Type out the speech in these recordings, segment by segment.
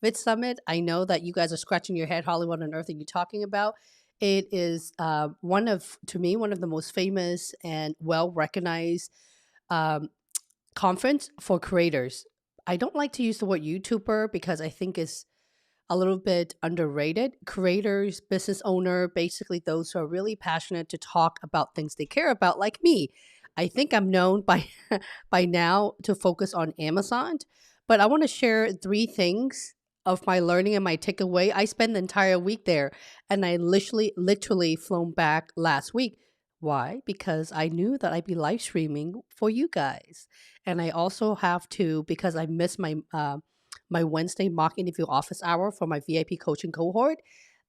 Vid Summit. I know that you guys are scratching your head, Holly, what on earth are you talking about? It is to me, one of the most famous and well recognized um, conference for creators. I don't like to use the word YouTuber because I think it's a little bit underrated. Creators, business owner, basically those who are really passionate to talk about things they care about, like me. I think I'm known by by now to focus on Amazon, but I want to share three things of my learning and my takeaway. I spent the entire week there, and I literally flown back last week. Why? Because I knew that I'd be live streaming for you guys, and I also have to because I missed my Wednesday mock interview office hour for my VIP coaching cohort.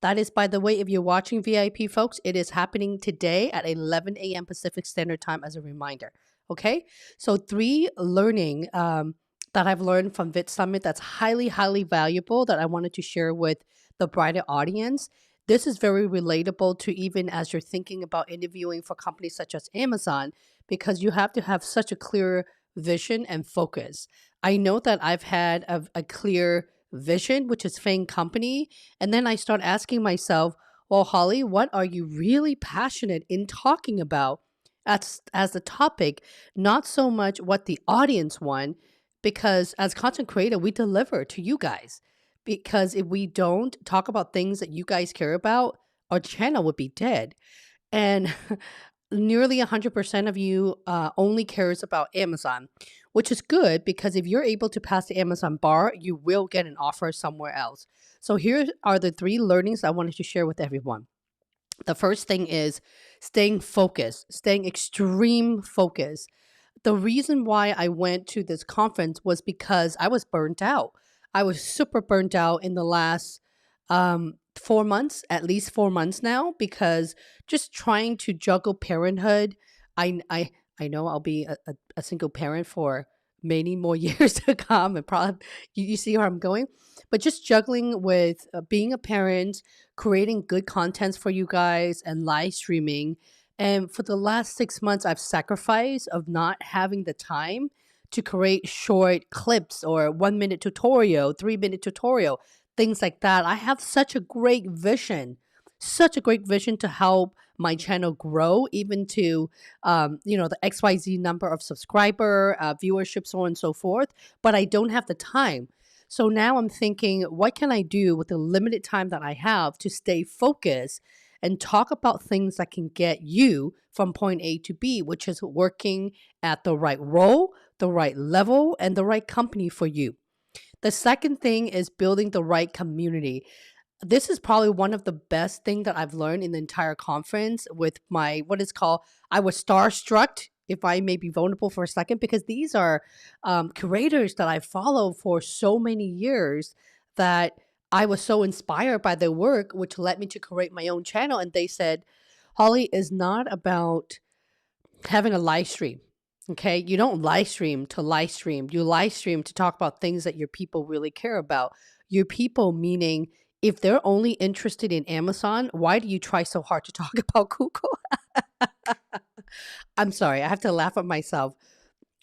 That is, by the way, if you're watching VIP folks, it is happening today at 11 a.m. Pacific Standard Time as a reminder. Okay. So, three learning that I've learned from Vid Summit that's highly valuable that I wanted to share with the brighter audience. This is very relatable to even as you're thinking about interviewing for companies such as Amazon, because you have to have such a clear vision and focus. I know that I've had a clear vision, which is Fang Company. And then I start asking myself, well, Holly, what are you really passionate in talking about as the topic? Not so much what the audience want, because as content creator, we deliver to you guys. Because if we don't talk about things that you guys care about, our channel would be dead. And nearly 100% of you only cares about Amazon, which is good because if you're able to pass the Amazon bar, you will get an offer somewhere else. So here are the three learnings I wanted to share with everyone. The first thing is staying focused, staying extreme focus. The reason why I went to this conference was because I was burnt out. I was super burnt out in the last 4 months, at least 4 months now, because just trying to juggle parenthood. I I I know I'll be a single parent for many more years to come, and probably you see where I'm going. But just juggling with being a parent, creating good contents for you guys, and live streaming. And for the last 6 months, I've sacrificed of not having the time to create short clips or 1 minute tutorial, 3 minute tutorial, things like that. I have such a great vision to help my channel grow, even to the XYZ number of subscriber, viewership, so on and so forth. But I don't have the time. So now I'm thinking, what can I do with the limited time that I have to stay focused and talk about things that can get you from point A to B, which is working at the right role, the right level, and the right company for you. The second thing is building the right community. This is probably one of the best thing that I've learned in the entire conference with my what is called I was starstruck, if I may be vulnerable for a second, because these are creators that I followed for so many years that I was so inspired by their work, which led me to create my own channel. And they said, Holly is not about having a live stream. Okay. You don't live stream to live stream. You live stream to talk about things that your people really care about. Your people, meaning if they're only interested in Amazon, why do you try so hard to talk about Google? I'm sorry. I have to laugh at myself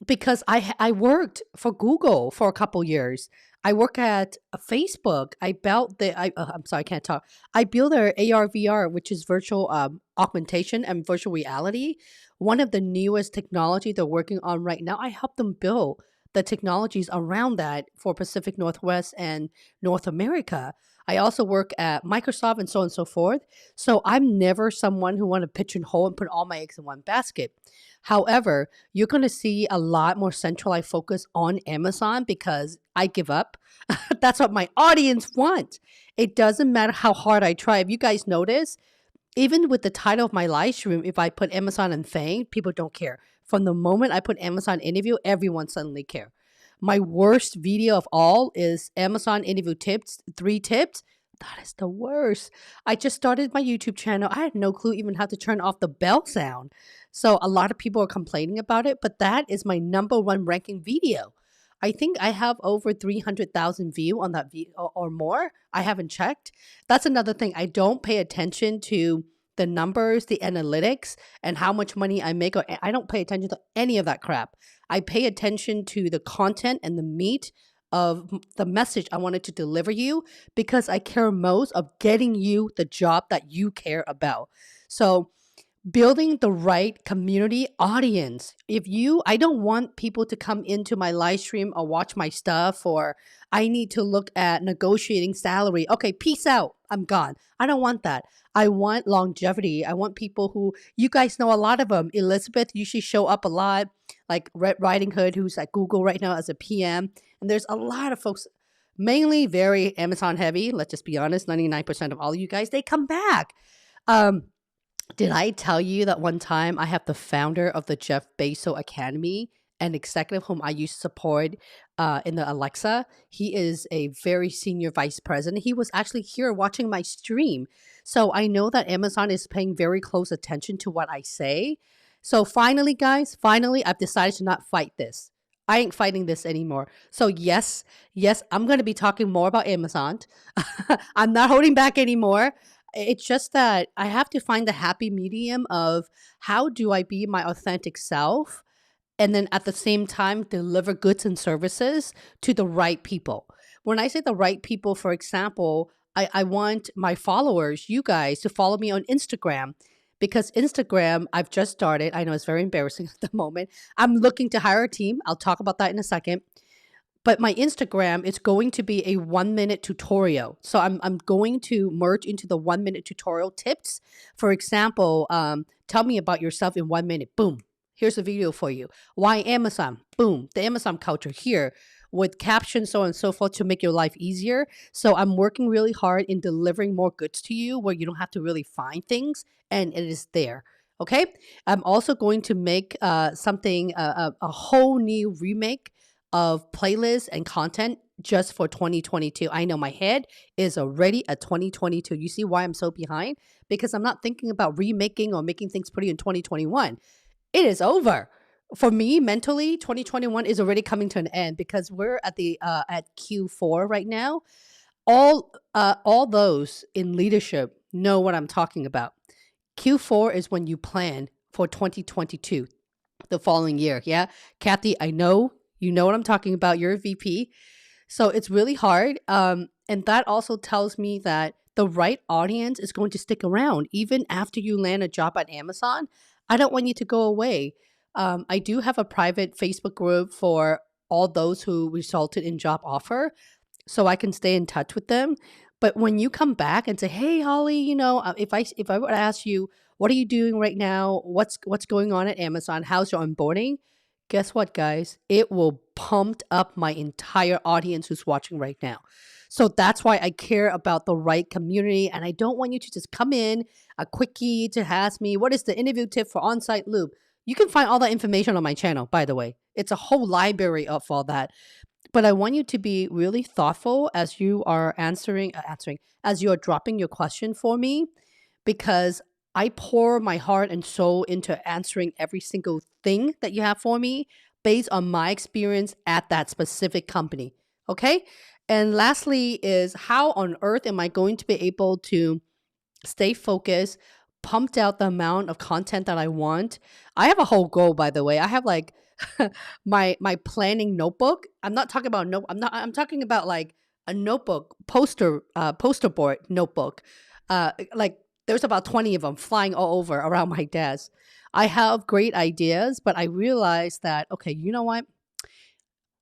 because I worked for Google for a couple years. I work at Facebook. I built I'm sorry, I can't talk. I built their AR/VR, which is virtual augmentation and virtual reality. One of the newest technology they're working on right now. I helped them build the technologies around that for Pacific Northwest and North America. I also work at Microsoft and so on and so forth. So I'm never someone who want to pigeonhole and put all my eggs in one basket. However, you're going to see a lot more centralized focus on Amazon because I give up. That's what my audience wants. It doesn't matter how hard I try. If you guys notice, even with the title of my live stream, if I put Amazon and Fang, people don't care. From the moment I put Amazon interview, everyone suddenly care. My worst video of all is Amazon interview tips, 3 tips. That is the worst. I just started my YouTube channel. I had no clue even how to turn off the bell sound. So a lot of people are complaining about it, but that is my number one ranking video. I think I have over 300,000 view on that video or more. I haven't checked. That's another thing. I don't pay attention to the numbers, the analytics, and how much money I make. I don't pay attention to any of that crap. I pay attention to the content and the meat of the message I wanted to deliver you because I care most of getting you the job that you care about. So building the right community audience. I don't want people to come into my live stream or watch my stuff, or I need to look at negotiating salary. Okay, peace out. I'm gone. I don't want that. I want longevity. I want people who, you guys know a lot of them. Elizabeth usually show up a lot, like Red Riding Hood, who's at Google right now as a PM. And there's a lot of folks, mainly very Amazon heavy. Let's just be honest, 99% of all you guys, they come back. Um, did I tell you that one time I have the founder of the Jeff Bezos Academy, an executive whom I used to support in the Alexa? He is a very senior vice president. He was actually here watching my stream. So I know that Amazon is paying very close attention to what I say. So finally, guys, I've decided to not fight this. I ain't fighting this anymore. So yes, I'm going to be talking more about Amazon. I'm not holding back anymore. It's just that I have to find the happy medium of how do I be my authentic self and then at the same time deliver goods and services to the right people. When I say the right people, for example, I want my followers, you guys, to follow me on Instagram because Instagram, I've just started. I know it's very embarrassing at the moment. I'm looking to hire a team. I'll talk about that in a second. But my Instagram is going to be a 1-minute tutorial. So I'm going to merge into the 1-minute tutorial tips. For example, tell me about yourself in 1 minute. Boom. Here's a video for you. Why Amazon? Boom. The Amazon culture here with captions, so on and so forth to make your life easier. So I'm working really hard in delivering more goods to you where you don't have to really find things and it is there. Okay. I'm also going to make something, a whole new remake of playlists and content just for 2022. I know my head is already at 2022. You see why I'm so behind? Because I'm not thinking about remaking or making things pretty in 2021. It is over. For me, mentally, 2021 is already coming to an end because we're at the at Q4 right now. All those in leadership know what I'm talking about. Q4 is when you plan for 2022, the following year. Yeah. Kathy, I know you know what I'm talking about. You're a VP. So it's really hard. And that also tells me that the right audience is going to stick around even after you land a job at Amazon. I don't want you to go away. I do have a private Facebook group for all those who resulted in job offer so I can stay in touch with them. But when you come back and say, "Hey, Holly, if I were to ask you, what are you doing right now? What's going on at Amazon? How's your onboarding?" Guess what, guys? It will pump up my entire audience who's watching right now. So that's why I care about the right community, and I don't want you to just come in a quickie to ask me what is the interview tip for on-site loop. You can find all that information on my channel, by the way. It's a whole library of all that. But I want you to be really thoughtful as you are answering, as you are dropping your question for me, because I pour my heart and soul into answering every single thing that you have for me based on my experience at that specific company. Okay. And lastly, is how on earth am I going to be able to stay focused, pumped out the amount of content that I want? I have a whole goal, by the way. I have like my planning notebook. I'm not talking about I'm talking about like a notebook, poster board notebook. Like there's about 20 of them flying all over around my desk. I have great ideas, but I realized that, okay, you know what?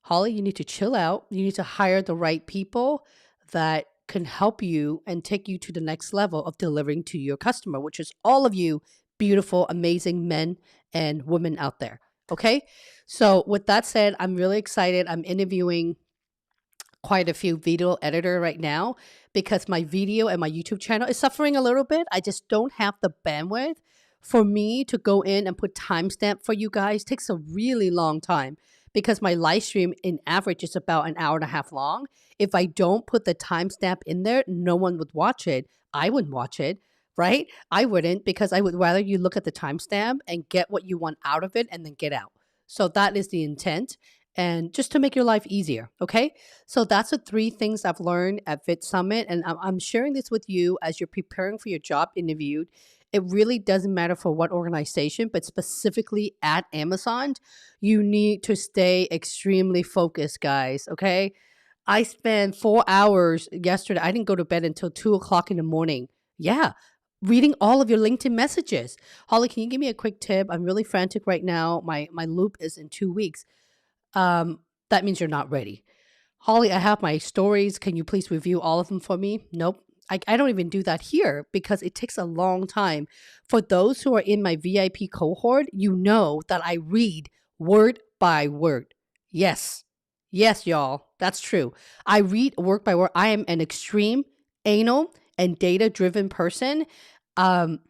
Holly, you need to chill out. You need to hire the right people that can help you and take you to the next level of delivering to your customer, which is all of you beautiful, amazing men and women out there. Okay. So with that said, I'm really excited. I'm interviewing quite a few video editor right now because my video and my YouTube channel is suffering a little bit. I just don't have the bandwidth for me to go in and put timestamp for you guys. It takes a really long time because my live stream in average is about an hour and a half long. If I don't put the timestamp in there, no one would watch it. I wouldn't watch it, right? I wouldn't, because I would rather you look at the timestamp and get what you want out of it and then get out. So that is the intent, and just to make your life easier. Okay. So that's the 3 things I've learned at Fit Summit. And I'm sharing this with you as you're preparing for your job interview. It really doesn't matter for what organization, but specifically at Amazon, you need to stay extremely focused, guys. Okay. I spent 4 hours yesterday. I didn't go to bed until 2 o'clock in the morning. Yeah. Reading all of your LinkedIn messages. Holly, can you give me a quick tip? I'm really frantic right now. My loop is in 2 weeks. That means you're not ready. Holly, I have my stories. Can you please review all of them for me? Nope. I don't even do that here because it takes a long time. For those who are in my VIP cohort, you know that I read word by word. Yes. Yes, y'all. That's true. I read word by word. I am an extreme anal and data driven person. Um,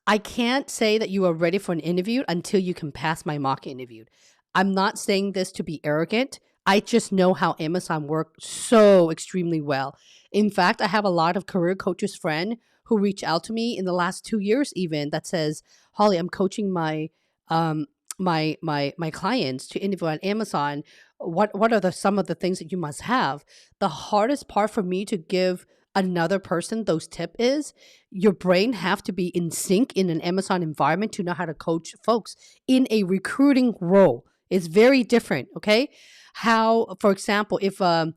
I can't say that you are ready for an interview until you can pass my mock interview. I'm not saying this to be arrogant. I just know how Amazon works so extremely well. In fact, I have a lot of career coaches friend who reach out to me in the last 2 years even that says, Holly, I'm coaching um my clients to interview on Amazon. What are the some of the things that you must have? The hardest part for me to give another person those tip is your brain have to be in sync in an Amazon environment to know how to coach folks in a recruiting role. It's very different, okay? How, for example, if a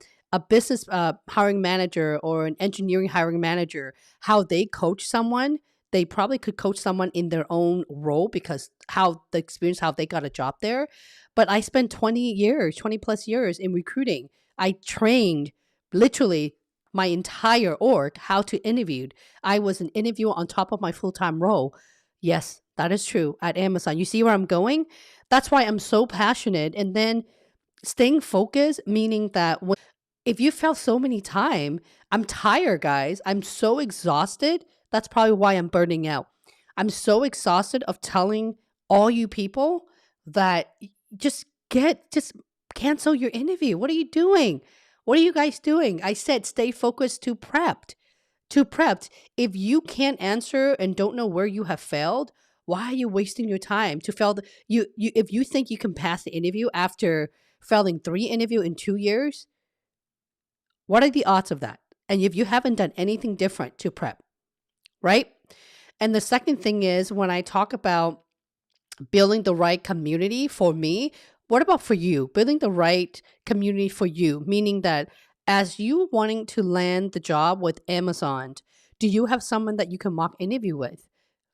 business hiring manager or an engineering hiring manager, how they coach someone, they probably could coach someone in their own role because how the experience, how they got a job there. But I spent 20 years, 20 plus years in recruiting. I trained literally my entire org how to interview. I was an interviewer on top of my full-time role. Yes, that is true at Amazon. You see where I'm going? That's why I'm so passionate. And then staying focused, meaning that if you felt so many times, I'm tired, guys. I'm so exhausted. That's probably why I'm burning out. I'm so exhausted of telling all you people that just cancel your interview. What are you doing? What are you guys doing? I said stay focused to prepped. To prepped. If you can't answer and don't know where you have failed, why are you wasting your time to fail you if you think you can pass the interview after failing 3 interview in 2 years, what are the odds of that? And if you haven't done anything different to prep, right? And the second thing is when I talk about building the right community for me, what about for you? Building the right community for you, meaning that as you wanting to land the job with Amazon, do you have someone that you can mock interview with?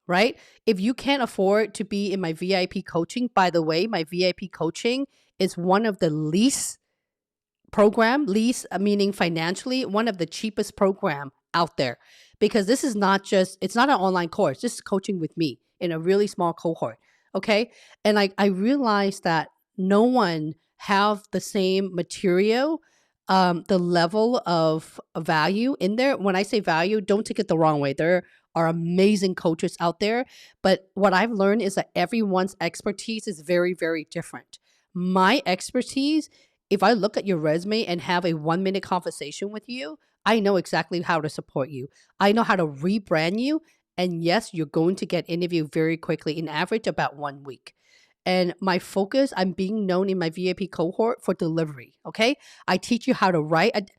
Right? If you can't afford to be in my VIP coaching, by the way, my VIP coaching is one of the least program, least meaning financially, one of the cheapest program out there because this is not just, it's not an online course. This is coaching with me in a really small cohort. Okay. And I realized that no one have the same material, the level of value in there. When I say value, don't take it the wrong way. There are amazing coaches out there. But what I've learned is that everyone's expertise is very, very different. My expertise, if I look at your resume and have a 1 minute conversation with you, I know exactly how to support you. I know how to rebrand you. And yes, you're going to get interviewed very quickly, in average about 1 week. And my focus, I'm being known in my VIP cohort for delivery. Okay. I teach you how to write.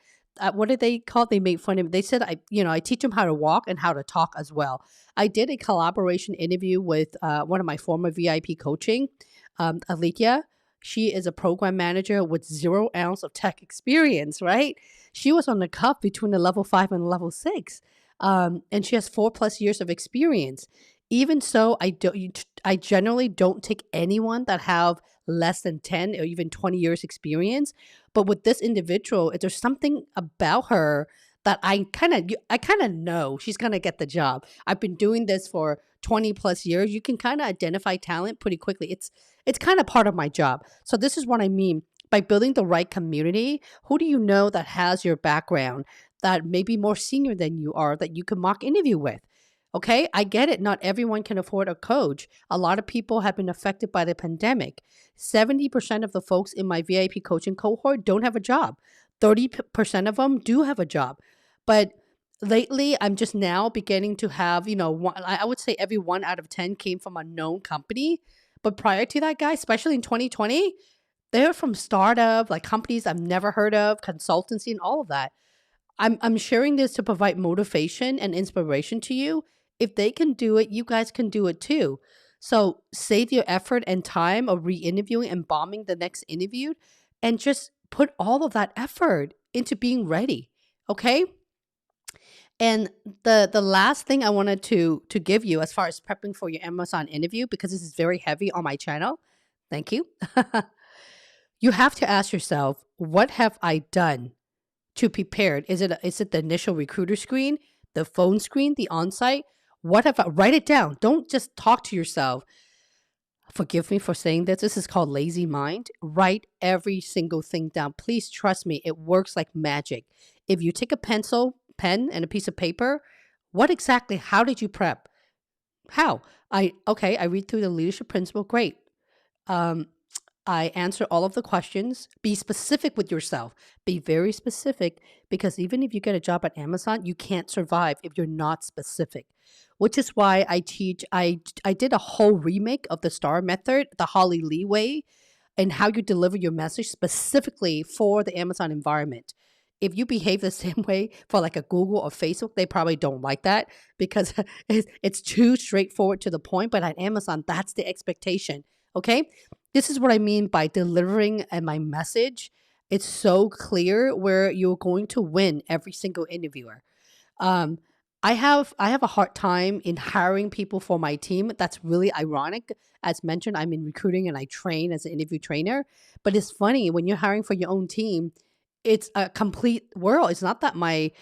What did they call it? They made fun of me. They said, I teach them how to walk and how to talk as well. I did a collaboration interview with one of my former VIP coaching, Alithia. She is a program manager with 0 ounce of tech experience, right? She was on the cuff between the level 5 and level 6. And she has 4+ years of experience. Even so, I generally don't take anyone that have less than 10 or even 20 years experience. But with this individual, there's something about her that I kind of know she's going to get the job. I've been doing this for 20+ years. You can kind of identify talent pretty quickly. It's kind of part of my job. So this is what I mean by building the right community. Who do you know that has your background, that may be more senior than you are, that you can mock interview with? Okay, I get it. Not everyone can afford a coach. A lot of people have been affected by the pandemic. 70% of the folks in my VIP coaching cohort don't have a job. 30% of them do have a job. But lately, I'm just now beginning to have, I would say every 1 out of 10 came from a known company. But prior to that, guys, especially in 2020, they're from startup, like companies I've never heard of, consultancy, and all of that. I'm sharing this to provide motivation and inspiration to you. If they can do it, you guys can do it too. So save your effort and time of re-interviewing and bombing the next interview and just put all of that effort into being ready. Okay. And the last thing I wanted to give you as far as prepping for your Amazon interview, because this is very heavy on my channel. Thank you. You have to ask yourself, what have I done to prepare? Is it the initial recruiter screen, the phone screen, the on-site? What have I write it down. Don't just talk to yourself. Forgive me for saying this. This is called lazy mind. Write every single thing down. Please trust me, it works like magic. If you take a pencil, pen, and a piece of paper, how did you prep? How? I read through the leadership principle. Great. Um, I answer all of the questions. Be specific with yourself. Be very specific, because even if you get a job at Amazon, you can't survive if you're not specific. Which is why I did a whole remake of the STAR method, the Holly Lee way, and how you deliver your message specifically for the Amazon environment. If you behave the same way for like a Google or Facebook, they probably don't like that, because it's too straightforward to the point. But at Amazon, that's the expectation. Okay. This is what I mean by delivering my message. It's so clear where you're going to win every single interviewer. Um, I have a hard time in hiring people for my team. That's really ironic. As mentioned, I'm in recruiting and I train as an interview trainer. But it's funny when you're hiring for your own team, it's a complete world. It's not that my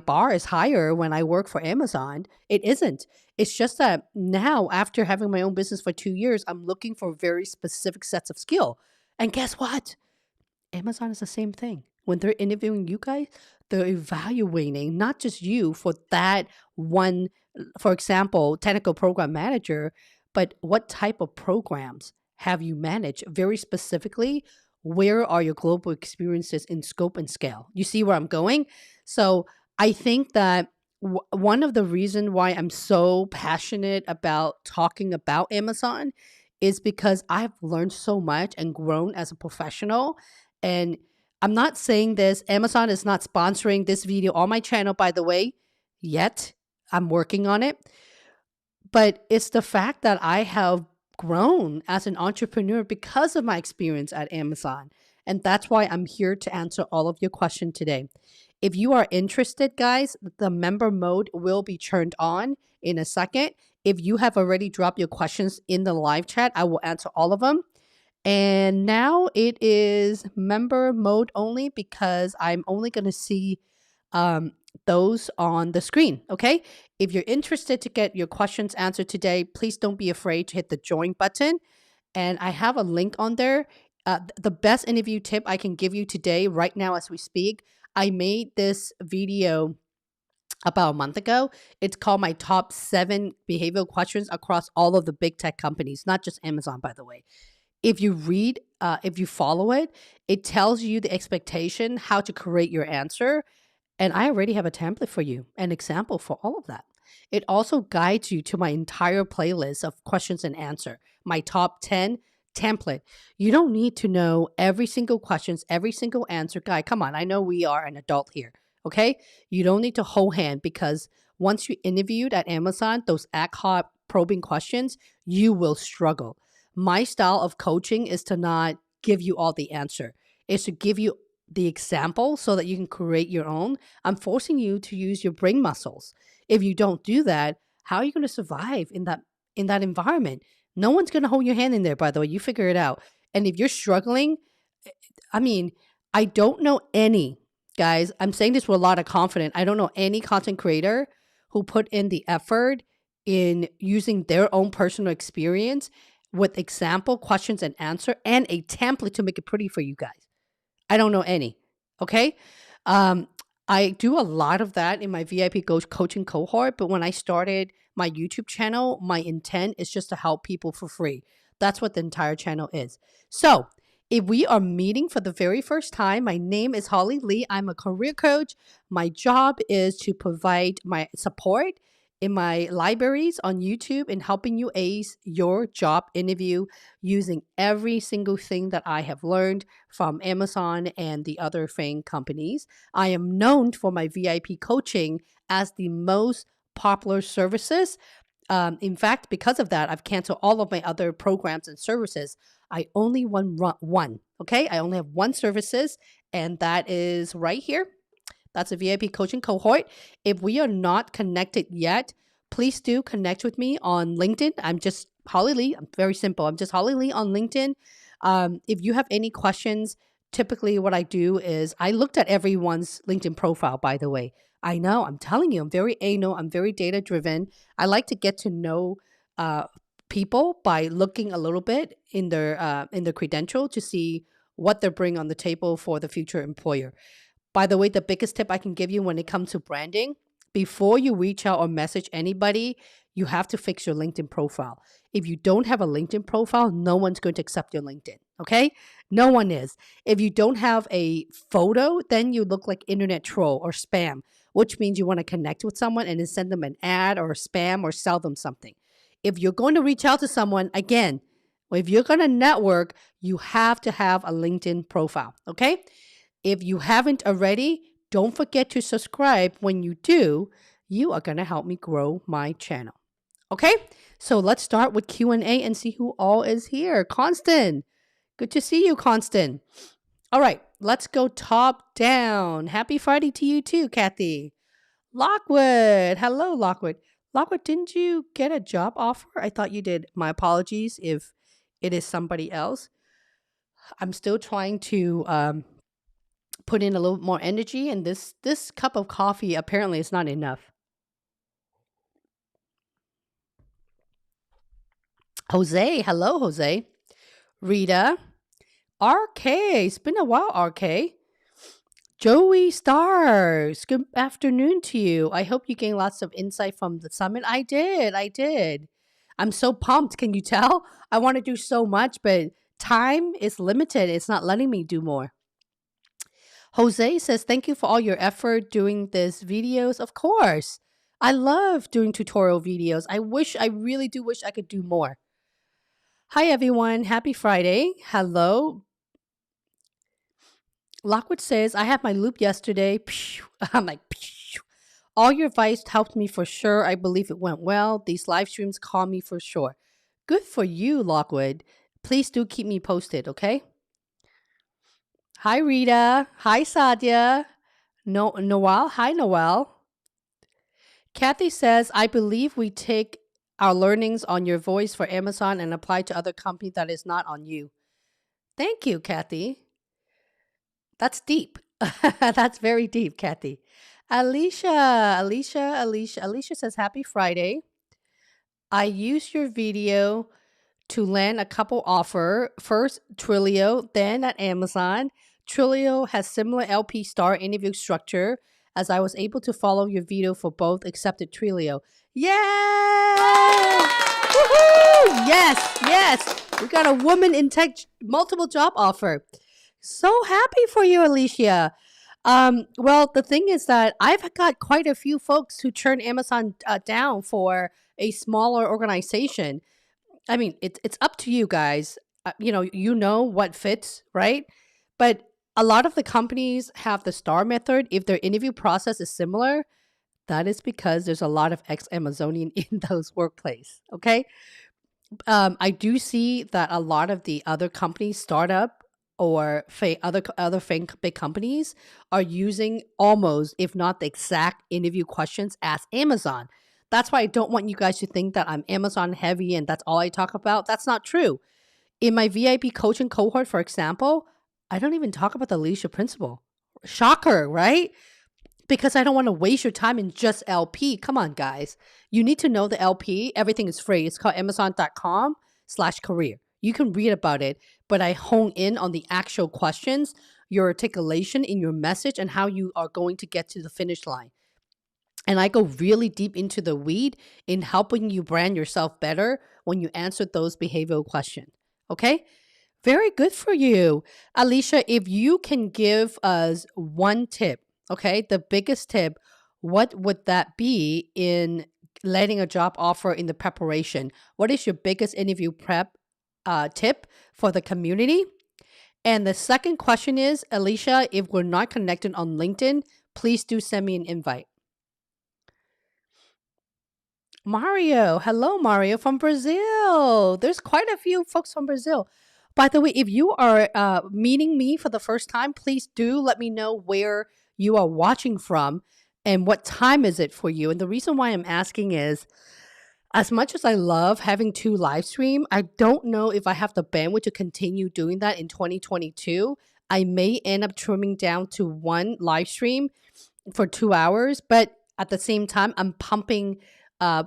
bar is higher when I work for Amazon. It isn't. It's just that now, after having my own business for 2 years, I'm looking for very specific sets of skill. And guess what? Amazon is the same thing. When they're interviewing you guys, they're evaluating not just you for that one, for example, technical program manager, but what type of programs have you managed very specifically? Where are your global experiences in scope and scale? You see where I'm going? So I think that one of the reasons why I'm so passionate about talking about Amazon is because I've learned so much and grown as a professional. And I'm not saying this, Amazon is not sponsoring this video on my channel, by the way, yet. I'm working on it. But it's the fact that I have grown as an entrepreneur because of my experience at Amazon. And that's why I'm here to answer all of your questions today. If you are interested, guys, the member mode will be turned on in a second. If you have already dropped your questions in the live chat, I will answer all of them. And now it is member mode only, because I'm only going to see those on the screen. Okay. If you're interested to get your questions answered today, please don't be afraid to hit the join button. And I have a link on there. The best interview tip I can give you today, right now as we speak, I made this video about a month ago. It's called my top 7 behavioral questions across all of the big tech companies, not just Amazon, by the way. If you read, if you follow it, it tells you the expectation, how to create your answer. And I already have a template for you, an example for all of that. It also guides you to my entire playlist of questions and answer, my top 10 template. You don't need to know every single questions, every single answer. Guy, come on, I know we are an adult here, okay? You don't need to hold hand, because once you interviewed at Amazon, those ad hoc probing questions, you will struggle. My style of coaching is to not give you all the answer. It's to give you the example so that you can create your own. I'm forcing you to use your brain muscles. If you don't do that, how are you going to survive in that environment? No one's going to hold your hand in there, by the way. You figure it out. And if you're struggling, I mean, I don't know any, guys, I'm saying this with a lot of confidence. I don't know any content creator who put in the effort in using their own personal experience with example, questions, and answer, and a template to make it pretty for you guys. I don't know any. Okay. I do a lot of that in my VIP coaching cohort, but when I started my YouTube channel, my intent is just to help people for free. That's what the entire channel is. So if we are meeting for the very first time, my name is Holly Lee. I'm a career coach. My job is to provide my support in my libraries on YouTube in helping you ace your job interview using every single thing that I have learned from Amazon and the other FANG companies. I am known for my VIP coaching as the most popular services. In fact, because of that, I've canceled all of my other programs and services. I only run one, okay? I only have one services, and that is right here. That's a VIP coaching cohort. If we are not connected yet, please do connect with me on LinkedIn. I'm just Holly Lee. I'm very simple. I'm just Holly Lee on LinkedIn. If you have any questions, typically what I do is I looked at everyone's LinkedIn profile, by the way. I know, I'm telling you, I'm very anal, I'm very data driven. I like to get to know uh, people by looking a little bit in their credential to see what they're bringing on the table for the future employer. By the way, the biggest tip I can give you when it comes to branding, before you reach out or message anybody, you have to fix your LinkedIn profile. If you don't have a LinkedIn profile, no one's going to accept your LinkedIn. Okay? No one is. If you don't have a photo, then you look like internet troll or spam, which means you want to connect with someone and then send them an ad or spam or sell them something. If you're going to reach out to someone, again, if you're going to network, you have to have a LinkedIn profile. Okay? If you haven't already, don't forget to subscribe. When you do, you are going to help me grow my channel. Okay? So let's start with Q&A and see who all is here. Constant. Good to see you, Constant. All right, let's go top down. Happy Friday to you too, Kathy. Lockwood. Hello, Lockwood. Lockwood, didn't you get a job offer? I thought you did. My apologies if it is somebody else. I'm still trying to put in a little more energy, and this cup of coffee apparently is not enough. Jose, hello, Jose. Rita, RK, it's been a while, RK. Joey Stars, good afternoon to you. I hope you gained lots of insight from the summit. I did. I'm so pumped. Can you tell? I want to do so much, but time is limited. It's not letting me do more. Jose says, thank you for all your effort doing these videos. Of course. I love doing tutorial videos. I really do wish I could do more. Hi, everyone. Happy Friday. Hello. Lockwood says, I had my loop yesterday. I'm like, all your advice helped me for sure. I believe it went well. These live streams calm me for sure. Good for you, Lockwood. Please do keep me posted, okay? Hi, Rita. Hi, Sadia. Noel. Hi, Noel. Kathy says, I believe we take our learnings on your voice for Amazon and apply to other companies that is not on you. Thank you, Kathy. That's deep. That's very deep, Kathy. Alicia says, happy Friday. I used your video to land a couple offer. First, Twilio, then at Amazon. Twilio has similar LP star interview structure as I was able to follow your video for both accepted Twilio. Yay! Woohoo! Yes. We got a woman in tech multiple job offer. So happy for you, Alicia. Well, the thing is that I've got quite a few folks who turn Amazon down for a smaller organization. I mean, it's up to you guys. You know what fits, right? But a lot of the companies have the star method. If their interview process is similar, that is because there's a lot of ex-Amazonian in those workplace. Okay. I do see that a lot of the other companies, startup or other big companies, are using almost, if not the exact interview questions as Amazon. That's why I don't want you guys to think that I'm Amazon heavy and that's all I talk about. That's not true. In my VIP coaching cohort, for example, I don't even talk about the leadership principle. Shocker, right? Because I don't want to waste your time in just LP. Come on, guys. You need to know the LP. Everything is free. It's called amazon.com/career. You can read about it, but I hone in on the actual questions, your articulation in your message, and how you are going to get to the finish line. And I go really deep into the weed in helping you brand yourself better when you answer those behavioral questions. Okay? Very good for you. Alicia, if you can give us one tip, okay, the biggest tip, what would that be in landing a job offer in the preparation? What is your biggest interview prep tip for the community? And the second question is, Alicia, if we're not connected on LinkedIn, please do send me an invite. Mario, hello, Mario from Brazil. There's quite a few folks from Brazil. By the way, if you are meeting me for the first time, please do let me know where you are watching from and what time is it for you. And the reason why I'm asking is, as much as I love having two live stream, I don't know if I have the bandwidth to continue doing that in 2022. I may end up trimming down to one live stream for 2 hours, but at the same time, I'm pumping uh,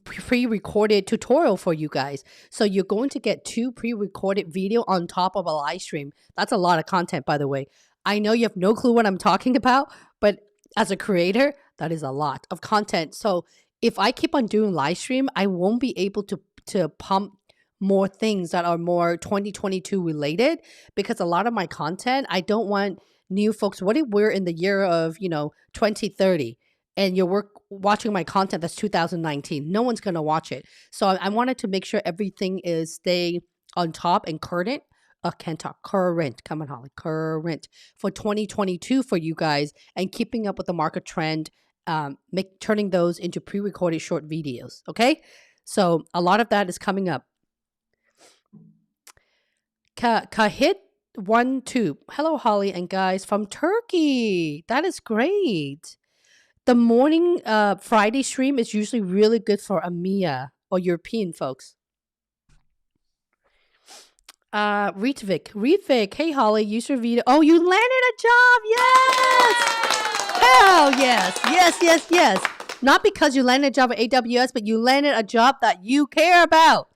pre-recorded tutorial for you guys. So you're going to get two pre-recorded video on top of a live stream. That's a lot of content, by the way. I know you have no clue what I'm talking about, but as a creator, that is a lot of content. So if I keep on doing live stream, I won't be able to pump more things that are more 2022 related, because a lot of my content, I don't want new folks. What if we're in the year of 2030 and you're watching my content that's 2019? No one's going to watch it. So I wanted to make sure everything is stay on top and current. Can't talk. Current. Come on, Holly. Current for 2022 for you guys, and keeping up with the market trend, turning those into pre-recorded short videos. Okay. So a lot of that is coming up. Kahit 12. Hello, Holly and guys from Turkey. That is great. The morning Friday stream is usually really good for EMEA or European folks. Ritvik, hey Holly, use your video. Oh, you landed a job, yes! Hell yes, yes. Not because you landed a job at AWS, but you landed a job that you care about.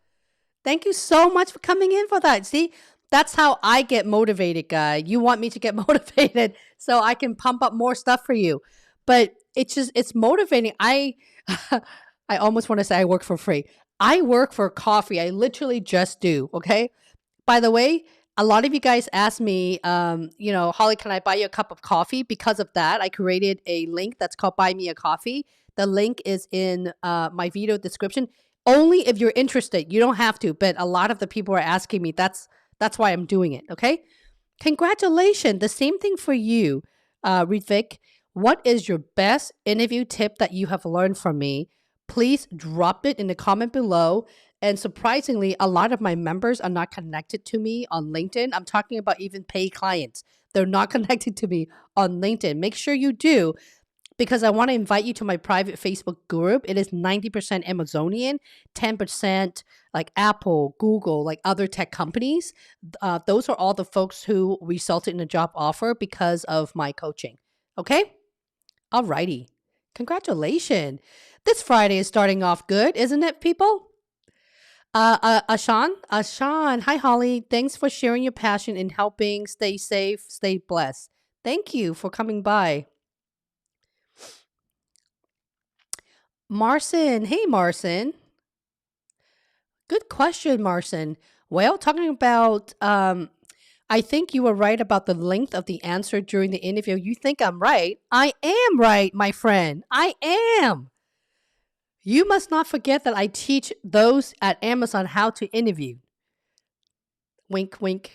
Thank you so much for coming in for that. See, that's how I get motivated, guy. You want me to get motivated so I can pump up more stuff for you. But it's motivating. I almost want to say I work for free. I work for coffee. I literally just do, okay? By the way, a lot of you guys ask me, Holly, can I buy you a cup of coffee? Because of that, I created a link that's called Buy Me a Coffee. The link is in my video description. Only if you're interested. You don't have to, but a lot of the people are asking me. That's why I'm doing it, okay? Congratulations. The same thing for you, Ritvik. What is your best interview tip that you have learned from me? Please drop it in the comment below. And surprisingly, a lot of my members are not connected to me on LinkedIn. I'm talking about even paid clients. They're not connected to me on LinkedIn. Make sure you do, because I want to invite you to my private Facebook group. It is 90% Amazonian, 10% like Apple, Google, like other tech companies. Those are all the folks who resulted in a job offer because of my coaching. Okay? Alrighty. Congratulations. This Friday is starting off good, isn't it, people? Ashan, hi Holly. Thanks for sharing your passion in helping. Stay safe, stay blessed. Thank you for coming by. Marcin, hey Marcin. Good question, Marcin. Well, talking about, I think you were right about the length of the answer during the interview. You think I'm right? I am right, my friend. I am. You must not forget that I teach those at Amazon how to interview. Wink, wink.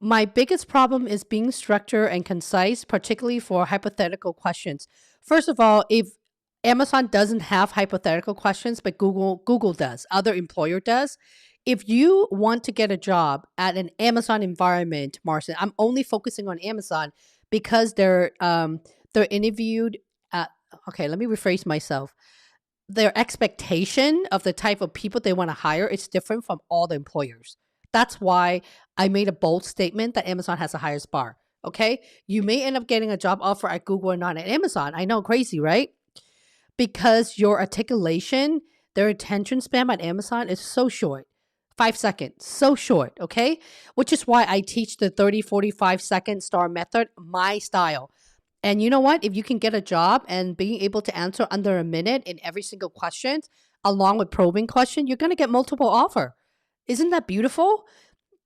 My biggest problem is being structured and concise, particularly for hypothetical questions. First of all, if Amazon doesn't have hypothetical questions, but Google does, other employer does. If you want to get a job at an Amazon environment, Marcin, I'm only focusing on Amazon because they're interviewed at, okay, let me rephrase myself. Their expectation of the type of people they want to hire is different from all the employers. That's why I made a bold statement that Amazon has the highest bar. Okay. You may end up getting a job offer at Google or not at Amazon. I know, crazy, right? Because your articulation, their attention span at Amazon is so short. 5 seconds, so short. Okay. Which is why I teach the 30, 45 second STAR method, my style. And you know what? If you can get a job and being able to answer under a minute in every single question, along with probing question, you're going to get multiple offer. Isn't that beautiful?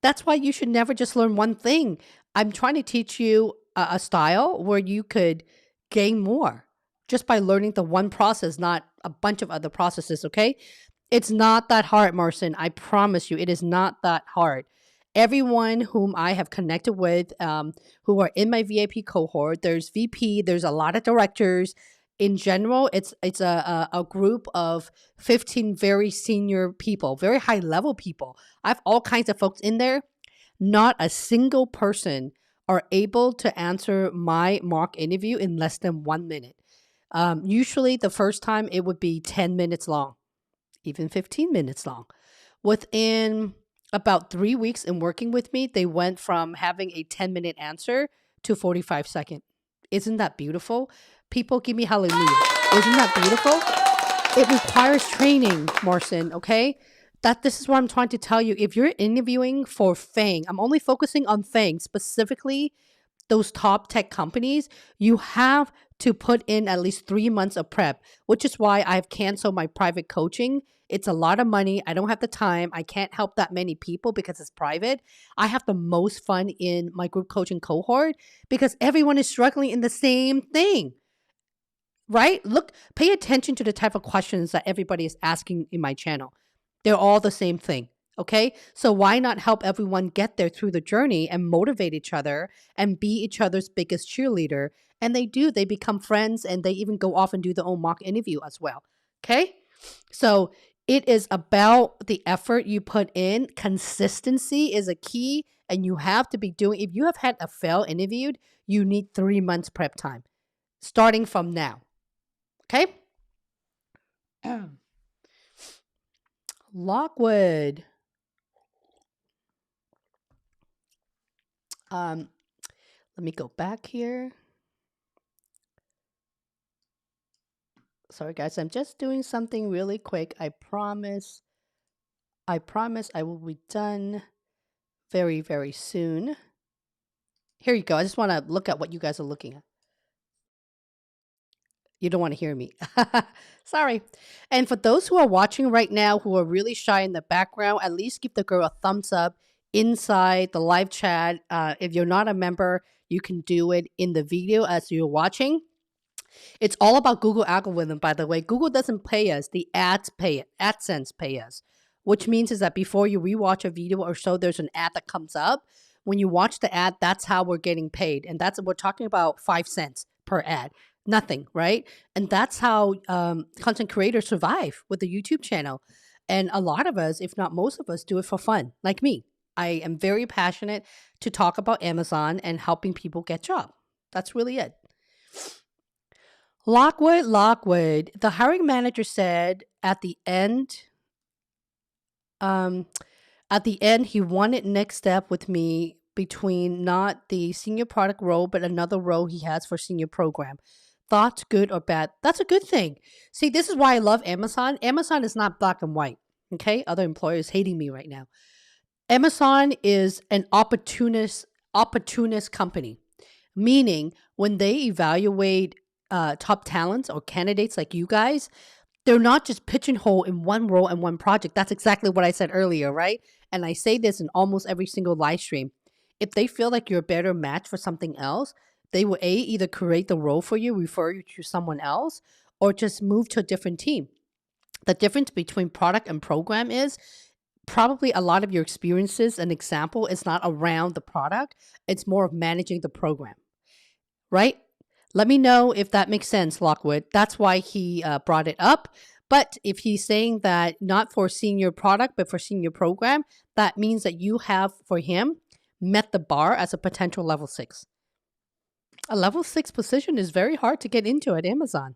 That's why you should never just learn one thing. I'm trying to teach you a style where you could gain more just by learning the one process, not a bunch of other processes, okay? It's not that hard, Marcin. I promise you, it is not that hard. Everyone whom I have connected with, who are in my VIP cohort, there's VP, there's a lot of directors. in general, it's a group of 15 very senior people, very high level people. I have all kinds of folks in there. Not a single person are able to answer my mock interview in less than 1 minute. Usually, the first time it would be 10 minutes long, even 15 minutes long. Within about 3 weeks in working with me, they went from having a 10-minute answer to 45-second. Isn't that beautiful? People give me hallelujah. Isn't that beautiful? It requires training, Marcin, okay? This is what I'm trying to tell you. If you're interviewing for FAANG, I'm only focusing on FAANG, specifically those top tech companies, you have to put in at least 3 months of prep, which is why I've canceled my private coaching. It's a lot of money. I don't have the time. I can't help that many people because it's private. I have the most fun in my group coaching cohort because everyone is struggling in the same thing, right? Look, pay attention to the type of questions that everybody is asking in my channel. They're all the same thing. Okay. So why not help everyone get there through the journey and motivate each other and be each other's biggest cheerleader? And they do, they become friends and they even go off and do their own mock interview as well. Okay. So it is about the effort you put in. Consistency is a key, and you have to be doing, if you have had a fail interviewed, you need 3 months prep time starting from now. Okay. Lockwood. Let me go back here. Sorry, guys. I'm just doing something really quick. I promise I will be done very, very soon. Here you go. I just want to look at what you guys are looking at. You don't want to hear me. Sorry. And for those who are watching right now who are really shy in the background, at least give the girl a thumbs up inside the live chat. If you're not a member, you can do it in the video as you're watching. It's all about Google algorithm, by the way. Google doesn't pay us. The ads pay it. AdSense pay us. Which means is that before you rewatch a video or so, there's an ad that comes up. When you watch the ad, that's how we're getting paid. And we're talking about 5 cents per ad. Nothing, right? And that's how content creators survive with the YouTube channel. And a lot of us, if not most of us, do it for fun, like me. I am very passionate to talk about Amazon and helping people get jobs. That's really it. Lockwood. The hiring manager said at the end, he wanted next step with me between not the senior product role, but another role he has for senior program. Thoughts, good or bad? That's a good thing. See, this is why I love Amazon. Amazon is not black and white. Okay, other employers hating me right now. Amazon is an opportunist company, meaning when they evaluate top talents or candidates like you guys, they're not just pigeonholed in one role and one project. That's exactly what I said earlier, right? And I say this in almost every single live stream. If they feel like you're a better match for something else, they will either create the role for you, refer you to someone else, or just move to a different team. The difference between product and program is probably a lot of your experiences and example is not around the product. It's more of managing the program, right? Let me know if that makes sense, Lockwood. That's why he brought it up. But if he's saying that not for senior product, but for senior program, that means that you have, for him, met the bar as a potential level 6. A level 6 position is very hard to get into at Amazon.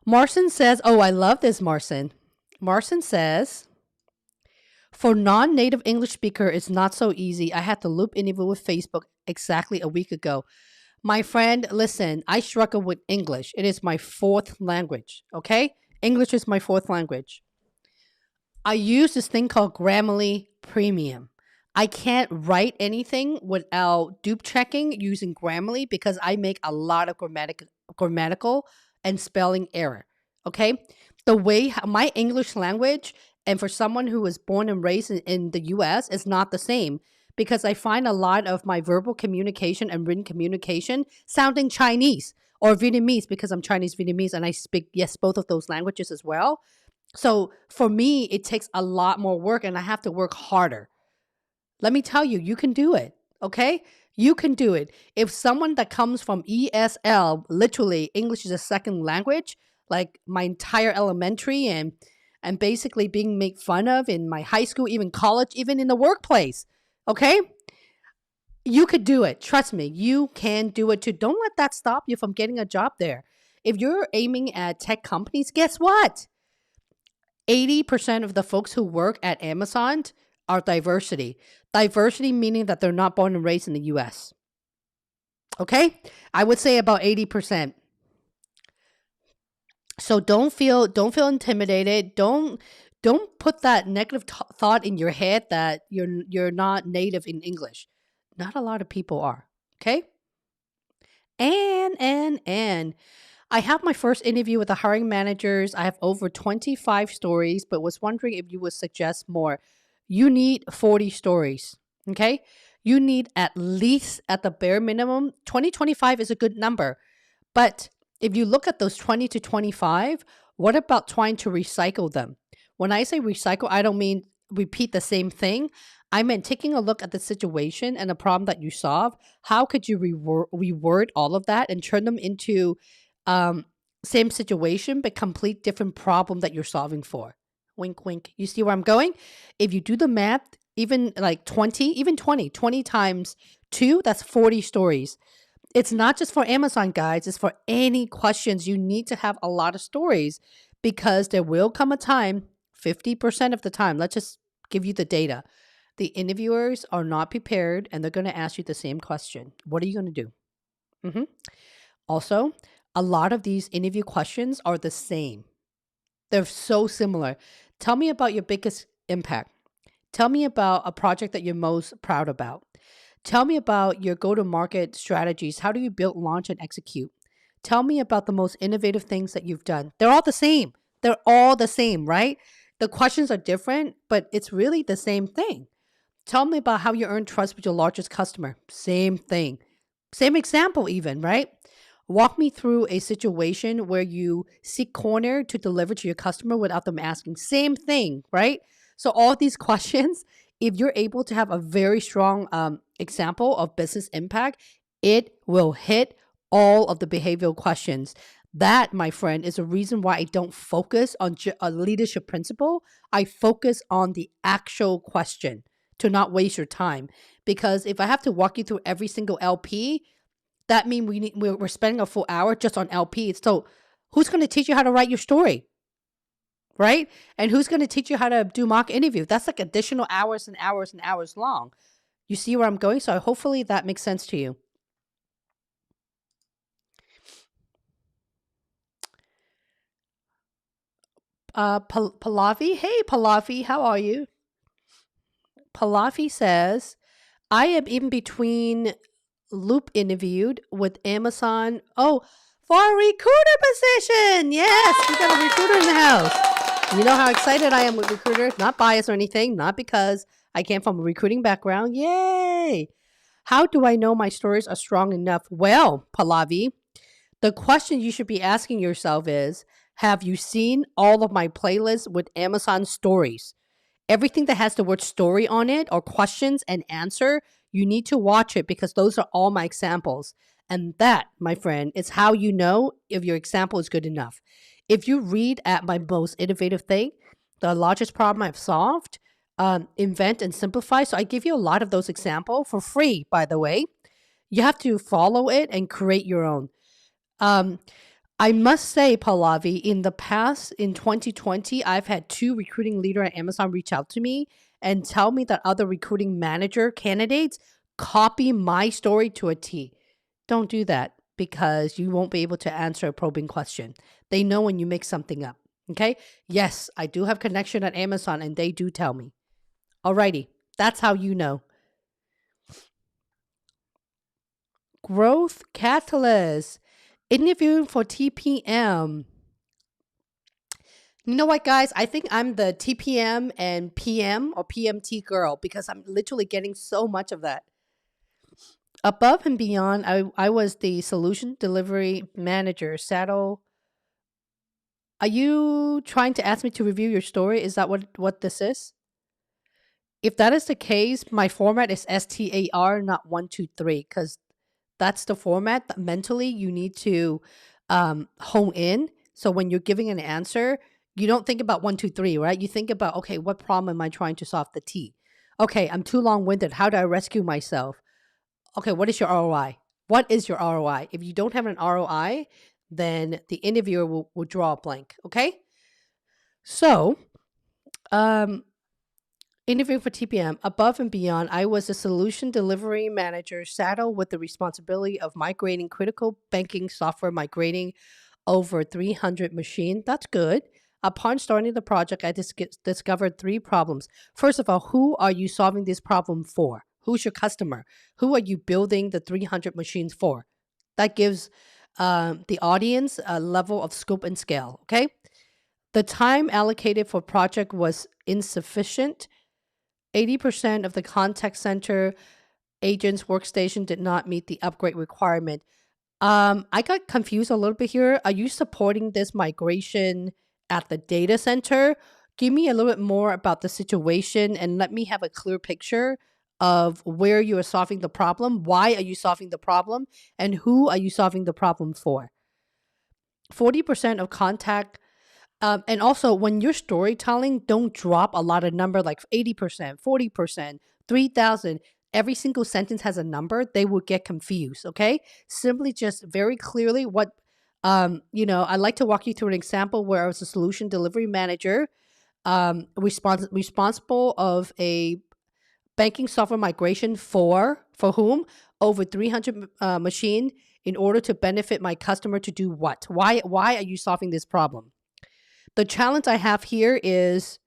Marcin says, oh, I love this, Marcin. Marcin says, for non-native English speaker, it's not so easy. I had to loop interview with Facebook exactly a week ago. My friend, listen, I struggle with English. It is my 4th language, okay? English is my 4th language. I use this thing called Grammarly Premium. I can't write anything without dupe checking using Grammarly because I make a lot of grammatical and spelling error, okay? The way my English language, and for someone who was born and raised in the US, is not the same because I find a lot of my verbal communication and written communication sounding Chinese or Vietnamese because I'm Chinese Vietnamese and I speak, yes, both of those languages as well. So for me, it takes a lot more work and I have to work harder. Let me tell you, you can do it, okay? You can do it. If someone that comes from ESL, literally English is a second language, like my entire elementary and basically being made fun of in my high school, even college, even in the workplace. Okay? You could do it. Trust me, you can do it too. Don't let that stop you from getting a job there. If you're aiming at tech companies, guess what? 80% of the folks who work at Amazon are diversity. Diversity meaning that they're not born and raised in the US. Okay? I would say about 80%. So don't feel intimidated. Don't put that negative thought in your head that you're not native in English. Not a lot of people are. Okay? And I have my first interview with the hiring managers. I have over 25 stories, but was wondering if you would suggest more. You need 40 stories. Okay? You need at least at the bare minimum 2025 is a good number. But if you look at those 20 to 25, what about trying to recycle them? When I say recycle, I don't mean repeat the same thing. I meant taking a look at the situation and the problem that you solve. How could you reword all of that and turn them into um, same situation but complete different problem that you're solving for? Wink, wink. You see where I'm going? If you do the math, even like 20, even 20 times 2, that's 40 stories. It's not just for Amazon, guys. It's for any questions. You need to have a lot of stories because there will come a time, 50% of the time, let's just give you the data. The interviewers are not prepared and they're going to ask you the same question. What are you going to do? Mhm. Also, a lot of these interview questions are the same. They're so similar. Tell me about your biggest impact. Tell me about a project that you're most proud about. Tell me about your go to market strategies. How do you build, launch, and execute? Tell me about the most innovative things that you've done. They're all the same. They're all the same, right? The questions are different, but it's really the same thing. Tell me about how you earn trust with your largest customer. Same thing. Same example, even, right? Walk me through a situation where you seek corner to deliver to your customer without them asking. Same thing, right? So, all these questions, if you're able to have a very strong example of business impact, it will hit all of the behavioral questions. That, my friend, is a reason why I don't focus on a leadership principle. I focus on the actual question to not waste your time. Because if I have to walk you through every single LP, that means we're spending a full hour just on LP. So who's going to teach you how to write your story, right? And who's going to teach you how to do mock interview? That's like additional hours and hours and hours long. You see where I'm going? So hopefully that makes sense to you. Pallavi, hey Pallavi, how are you? Pallavi says, I am in between loop interviewed with Amazon. Oh, for a recruiter position. Yes, we got a recruiter in the house. You know how excited I am with recruiters. Not biased or anything, not because I came from a recruiting background. Yay. How do I know my stories are strong enough? Well, Pallavi, the question you should be asking yourself is, have you seen all of my playlists with Amazon stories? Everything that has the word story on it or questions and answer, you need to watch it because those are all my examples. And that, my friend, is how you know if your example is good enough. If you read at my most innovative thing, the largest problem I've solved, invent and simplify. So I give you a lot of those examples for free, by the way. You have to follow it and create your own. Um, I must say, Pallavi, in the past, in 2020, I've had two recruiting leader at Amazon reach out to me and tell me that other recruiting manager candidates copy my story to a T. Don't do that because you won't be able to answer a probing question. They know when you make something up. Okay. Yes, I do have connection at Amazon and they do tell me. Alrighty. That's how you know. Growth Catalyst. Interviewing for TPM. You know what, guys? I think I'm the TPM and PM or PMT girl because I'm literally getting so much of that. Above and beyond, I was the solution delivery manager. Saddle, are you trying to ask me to review your story? Is that what this is? If that is the case, my format is STAR, not 123, because that's the format that mentally you need to hone in. So when you're giving an answer, you don't think about 123, right? You think about, okay, what problem am I trying to solve? The T. Okay, I'm too long winded. How do I rescue myself? Okay, what is your ROI? What is your ROI? If you don't have an ROI, then the interviewer will draw a blank. Okay. So, um, interview for TPM, above and beyond, I was a solution delivery manager saddled with the responsibility of migrating critical banking software, migrating over 300 machines. That's good. Upon starting the project, I discovered three problems. First of all, who are you solving this problem for? Who's your customer? Who are you building the 300 machines for? That gives the audience a level of scope and scale. Okay. The time allocated for project was insufficient. 80% of the contact center agents' workstation did not meet the upgrade requirement. I got confused a little bit here. Are you supporting this migration at the data center? Give me a little bit more about the situation and let me have a clear picture of where you are solving the problem. Why are you solving the problem? And who are you solving the problem for? 40% of contact and also, when you're storytelling, don't drop a lot of number like 80%, 40%, 3,000. Every single sentence has a number. They will get confused. Okay. Simply just very clearly what, I'd like to walk you through an example where I was a solution delivery manager, responsible of a banking software migration for whom? Over 300 machine in order to benefit my customer to do what? Why are you solving this problem? The challenge I have here is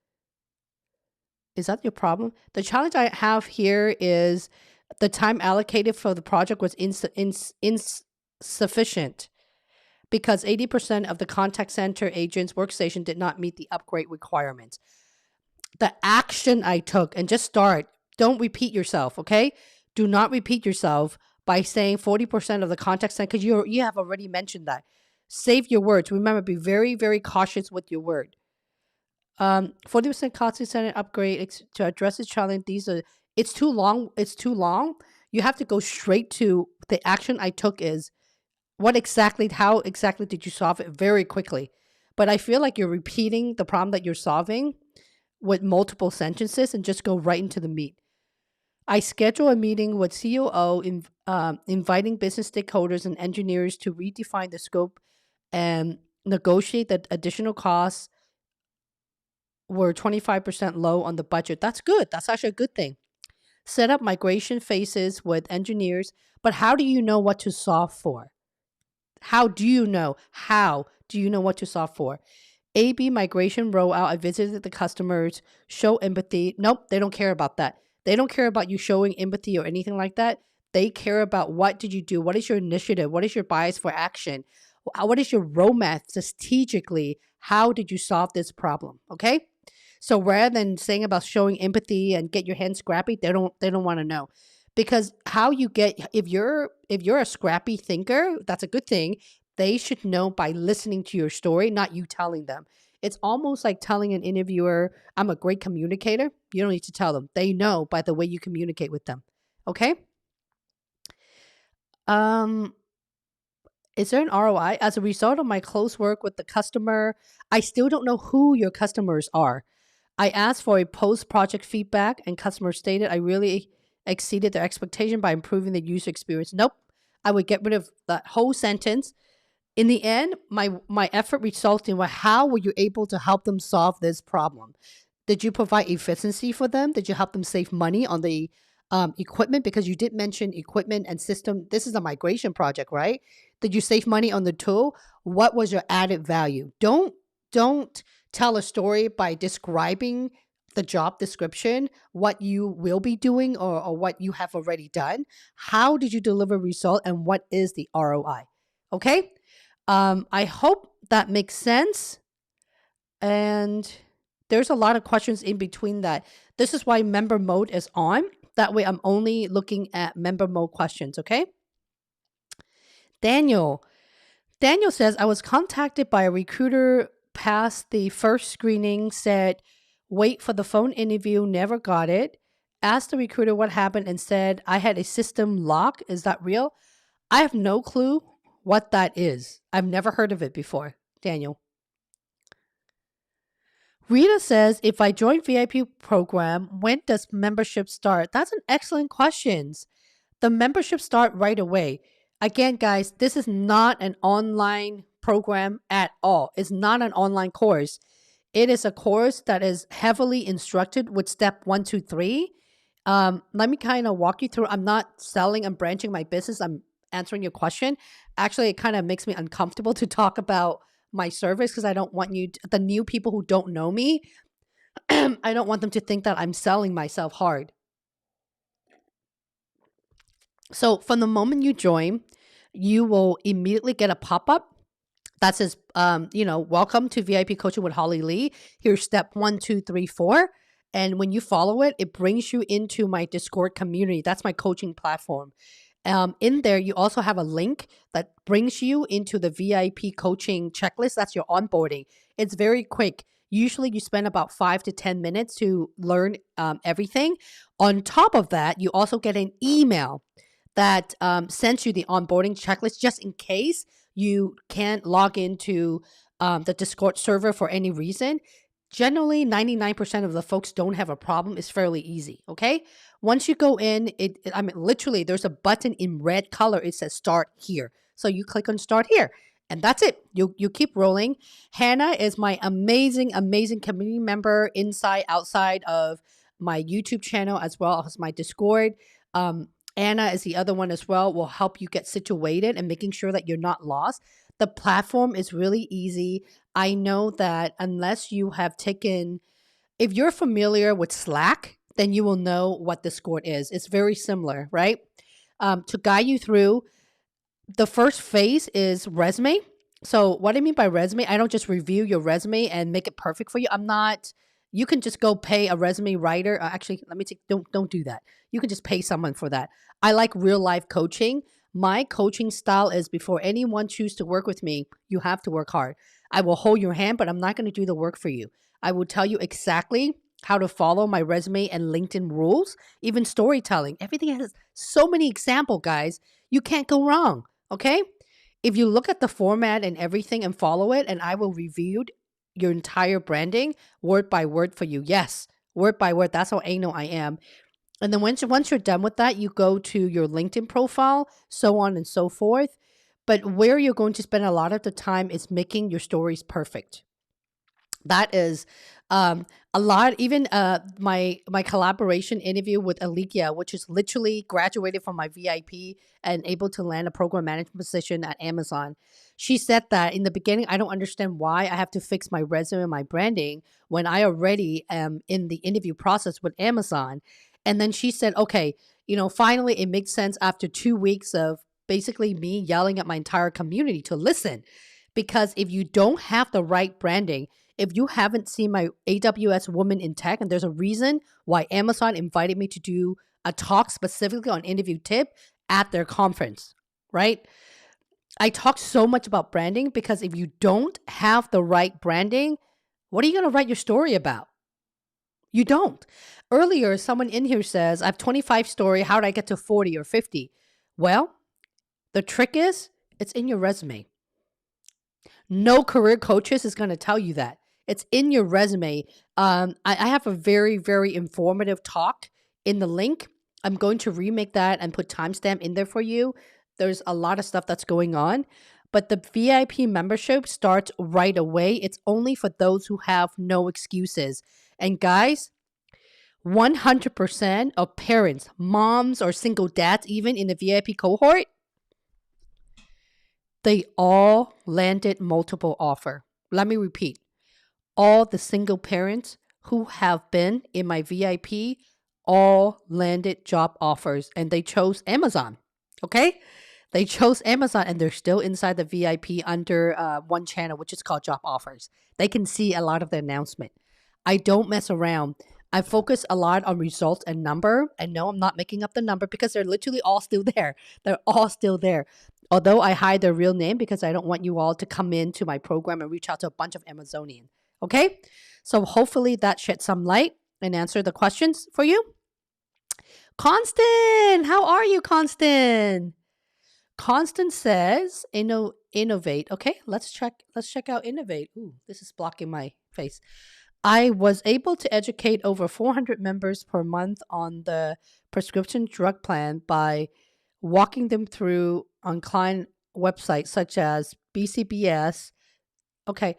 that your problem? The challenge I have here is the time allocated for the project was insufficient because 80% of the contact center agents' workstation did not meet the upgrade requirements. The action I took, and just start, don't repeat yourself, okay? Do not repeat yourself by saying 40% of the contact center, because you have already mentioned that. Save your words. Remember, be very, very cautious with your word. 40% contact center upgrade to address this challenge. It's too long. It's too long. You have to go straight to the action I took is how exactly did you solve it very quickly. But I feel like you're repeating the problem that you're solving with multiple sentences and just go right into the meat. I schedule a meeting with COO, inviting business stakeholders and engineers to redefine the scope and negotiate the additional costs were 25% low on the budget. That's good. That's actually a good thing. Set up migration phases with engineers, but how do you know what to solve for? How do you know? How do you know what to solve for? A/B migration rollout. I visited the customers, show empathy. Nope, they don't care about that. They don't care about you showing empathy or anything like that. They care about what did you do? What is your initiative? What is your bias for action? What is your roadmap strategically? How did you solve this problem? Okay. So rather than saying about showing empathy and get your hands scrappy, they don't want to know. Because how you get if you're a scrappy thinker, that's a good thing. They should know by listening to your story, not you telling them. It's almost like telling an interviewer, I'm a great communicator. You don't need to tell them. They know by the way you communicate with them. Okay? Is there an ROI? As a result of my close work with the customer, I still don't know who your customers are. I asked for a post-project feedback and customers stated I really exceeded their expectation by improving the user experience. Nope. I would get rid of that whole sentence. In the end, my effort resulted in how were you able to help them solve this problem? Did you provide efficiency for them? Did you help them save money on the equipment? Because you did mention equipment and system. This is a migration project, right? Did you save money on the tool? What was your added value? Don't tell a story by describing the job description, what you will be doing or what you have already done. How did you deliver result and what is the ROI? Okay. I hope that makes sense. And there's a lot of questions in between that. This is why member mode is on. That way I'm only looking at member mode questions. Okay. Daniel says, I was contacted by a recruiter past the first screening, said, wait for the phone interview, never got it. asked the recruiter what happened and said, I had a system lock. Is that real? I have no clue what that is. I've never heard of it before, Daniel. Rita says, if I join VIP program, when does membership start? That's an excellent question. The membership start right away. Again, guys, this is not an online program at all. It's not an online course. It is a course that is heavily instructed with step 1, 2, 3. Let me kind of walk you through. I'm not selling and branching my business. I'm answering your question. Actually, it kind of makes me uncomfortable to talk about my service because I don't want the new people who don't know me, I don't want them to think that I'm selling myself hard. So from the moment you join, you will immediately get a pop-up that says, welcome to VIP Coaching with Holly Lee. Here's step 1, 2, 3, 4. And when you follow it, it brings you into my Discord community. That's my coaching platform. In there, you also have a link that brings you into the VIP coaching checklist. That's your onboarding. It's very quick. Usually you spend about 5 to 10 minutes to learn everything. On top of that, you also get an email that sends you the onboarding checklist just in case you can't log into the Discord server for any reason. Generally, 99% of the folks don't have a problem. It's fairly easy, okay? Once you go in, literally, there's a button in red color. It says start here. So you click on start here, and that's it. You keep rolling. Hannah is my amazing, amazing community member inside, outside of my YouTube channel, as well as my Discord. Anna is the other one as well, will help you get situated and making sure that you're not lost. The platform is really easy. I know that unless you have taken, if you're familiar with Slack, then you will know what Discord is. It's very similar, right? To guide you through, the first phase is resume. So what I mean by resume, I don't just review your resume and make it perfect for you. You can just go pay a resume writer. Actually, don't do that. You can just pay someone for that. I like real life coaching. My coaching style is before anyone chooses to work with me, you have to work hard. I will hold your hand, but I'm not going to do the work for you. I will tell you exactly how to follow my resume and LinkedIn rules, even storytelling. Everything has so many examples, guys. You can't go wrong, okay? If you look at the format and everything and follow it, and I will review your entire branding word by word for you. Yes, word by word. That's how anal I am. And then once you're done with that, you go to your LinkedIn profile, so on and so forth. But where you're going to spend a lot of the time is making your stories perfect. That is a lot. Even my collaboration interview with Alicia, which is literally graduated from my VIP and able to land a program management position at Amazon. She said that in the beginning, I don't understand why I have to fix my resume and my branding when I already am in the interview process with Amazon. And then she said, okay, finally it makes sense after 2 weeks of basically me yelling at my entire community to listen. Because if you don't have the right branding, if you haven't seen my AWS Women in Tech, and there's a reason why Amazon invited me to do a talk specifically on interview tip at their conference, right? I talk so much about branding because if you don't have the right branding, what are you going to write your story about? You don't. Earlier, someone in here says, I have 25 story. How did I get to 40 or 50? Well, the trick is it's in your resume. No career coaches is going to tell you that. It's in your resume. I have a very, very informative talk in the link. I'm going to remake that and put timestamp in there for you. There's a lot of stuff that's going on. But the VIP membership starts right away. It's only for those who have no excuses. And guys, 100% of parents, moms or single dads, even in the VIP cohort, they all landed multiple offer. Let me repeat. All the single parents who have been in my VIP all landed job offers and they chose Amazon. Okay? They chose Amazon and they're still inside the VIP under one channel, which is called Job Offers. They can see a lot of the announcement. I don't mess around. I focus a lot on results and number. And no, I'm not making up the number because they're literally all still there. They're all still there. Although I hide their real name because I don't want you all to come into my program and reach out to a bunch of Amazonians. Okay? So hopefully that shed some light and answer the questions for you. Constant, how are you, Constant? Constant says, innovate. Okay, let's check. Let's check out innovate. Ooh, this is blocking my face. I was able to educate over 400 members per month on the prescription drug plan by walking them through on client websites such as BCBS. Okay.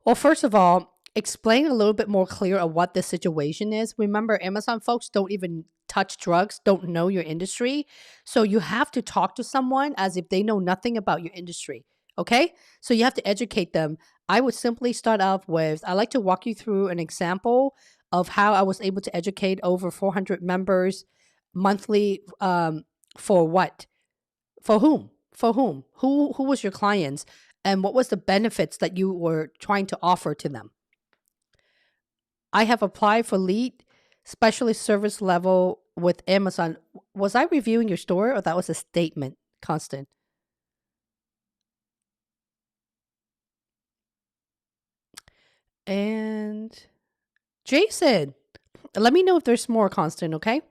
Well, first of all, explain a little bit more clear of what the situation is. Remember, Amazon folks don't even touch drugs, don't know your industry. So you have to talk to someone as if they know nothing about your industry. Okay. So you have to educate them. I would simply start off with I like to walk you through an example of how I was able to educate over 400 members monthly for what? For whom? For whom? Who was your clients? And what was the benefits that you were trying to offer to them? I have applied for lead specialist service level with Amazon. Was I reviewing your store or that was a statement, Constant? And Jason, let me know if there's more, Constant, okay?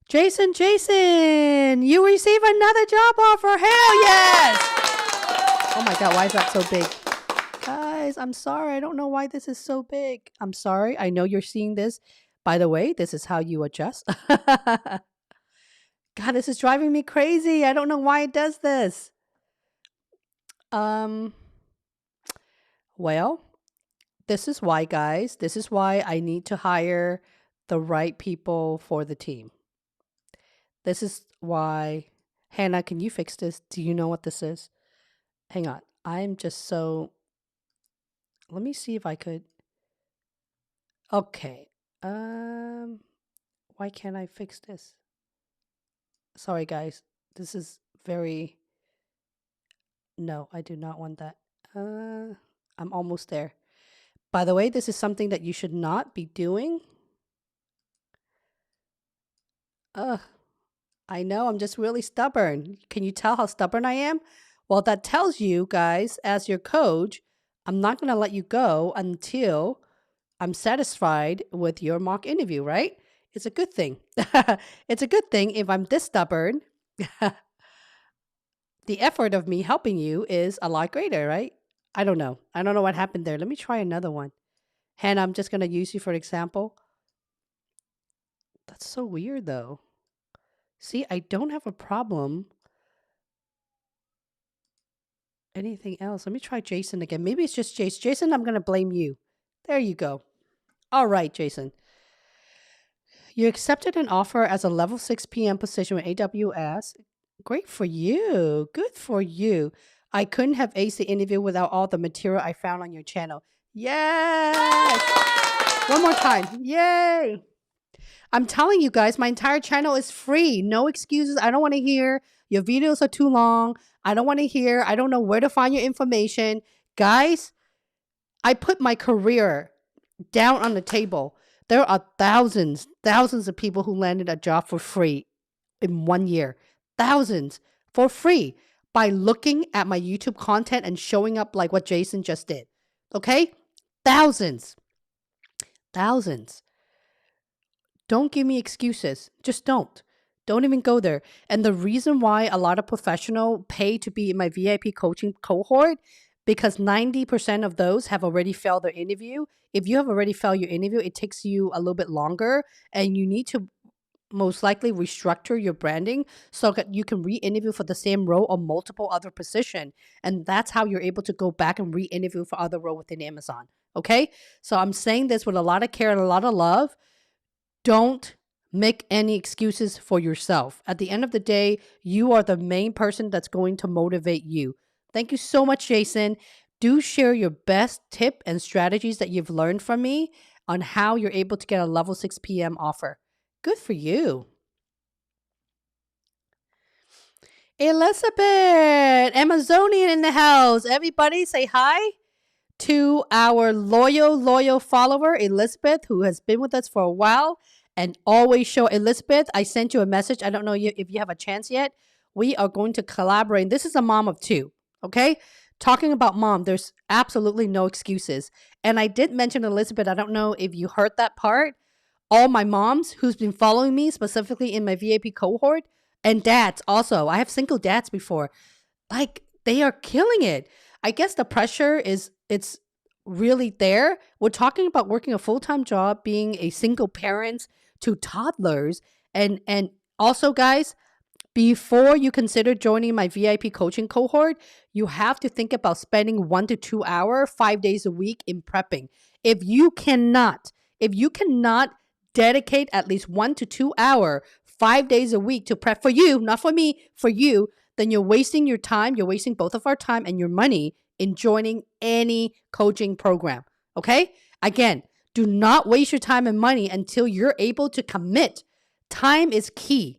Jason, you receive another job offer. Hell yes! Oh my God, why is that so big? Guys, I'm sorry. I don't know why this is so big. I'm sorry. I know you're seeing this. By the way, this is how you adjust. God, this is driving me crazy. I don't know why it does this. Um, well, this is why, guys. This is why I need to hire the right people for the team. This is why. Hannah, can you fix this? Do you know what this is? Hang on. I'm just so. Let me see if I could. Okay. Why can't I fix this? Sorry, guys. This is very. No, I do not want that. I'm almost there. By the way, this is something that you should not be doing. Ugh. I know, I'm just really stubborn. Can you tell how stubborn I am? Well, that tells you guys, as your coach, I'm not going to let you go until I'm satisfied with your mock interview, right? It's a good thing. It's a good thing if I'm this stubborn. The effort of me helping you is a lot greater, right? I don't know. I don't know what happened there. Let me try another one. Hannah, I'm just going to use you for example. That's so weird, though. See, I don't have a problem. Anything else? Let me try Jason again. Maybe it's just Jason. Jason, I'm going to blame you. There you go. All right, Jason. You accepted an offer as a level 6 PM position with AWS. Great for you. Good for you. I couldn't have aced the interview without all the material I found on your channel. Yes. One more time. Yay. I'm telling you guys, my entire channel is free. No excuses. I don't want to hear your videos are too long. I don't want to hear. I don't know where to find your information. Guys, I put my career down on the table. There are thousands of people who landed a job for free in 1 year. Thousands for free by looking at my YouTube content and showing up like what Jason just did. Okay? Thousands. Don't give me excuses. Just don't. Don't even go there. And the reason why a lot of professionals pay to be in my VIP coaching cohort, because 90% of those have already failed their interview. If you have already failed your interview, it takes you a little bit longer and you need to most likely restructure your branding so that you can re-interview for the same role or multiple other position. And that's how you're able to go back and re-interview for other role within Amazon. Okay? So I'm saying this with a lot of care and a lot of love. Don't make any excuses for yourself. At the end of the day, you are the main person that's going to motivate you. Thank you so much, Jason. Do share your best tip and strategies that you've learned from me on how you're able to get a level 6 PM offer. Good for you. Elizabeth, Amazonian in the house. Everybody say hi to our loyal follower, Elizabeth, who has been with us for a while and always show. Elizabeth, I sent you a message. I don't know if you have a chance yet. We are going to collaborate. This is a mom of two, okay? Talking about mom, there's absolutely no excuses. And I did mention Elizabeth. I don't know if you heard that part. all my moms who's been following me specifically in my VIP cohort, and dads also. I have single dads before. Like, they are killing it. I guess the pressure is it's really there. We're talking about working a full-time job, being a single parent to toddlers, and also, guys, before you consider joining my VIP coaching cohort, you have to think about spending 1 to 2 hours, 5 days a week in prepping. If you cannot, if you cannot dedicate at least 1 to 2 hours, 5 days a week to prep for you, not for me, for you, then you're wasting your time. You're wasting both of our time and your money in joining any coaching program. Okay? Again, do not waste your time and money until you're able to commit. Time is key.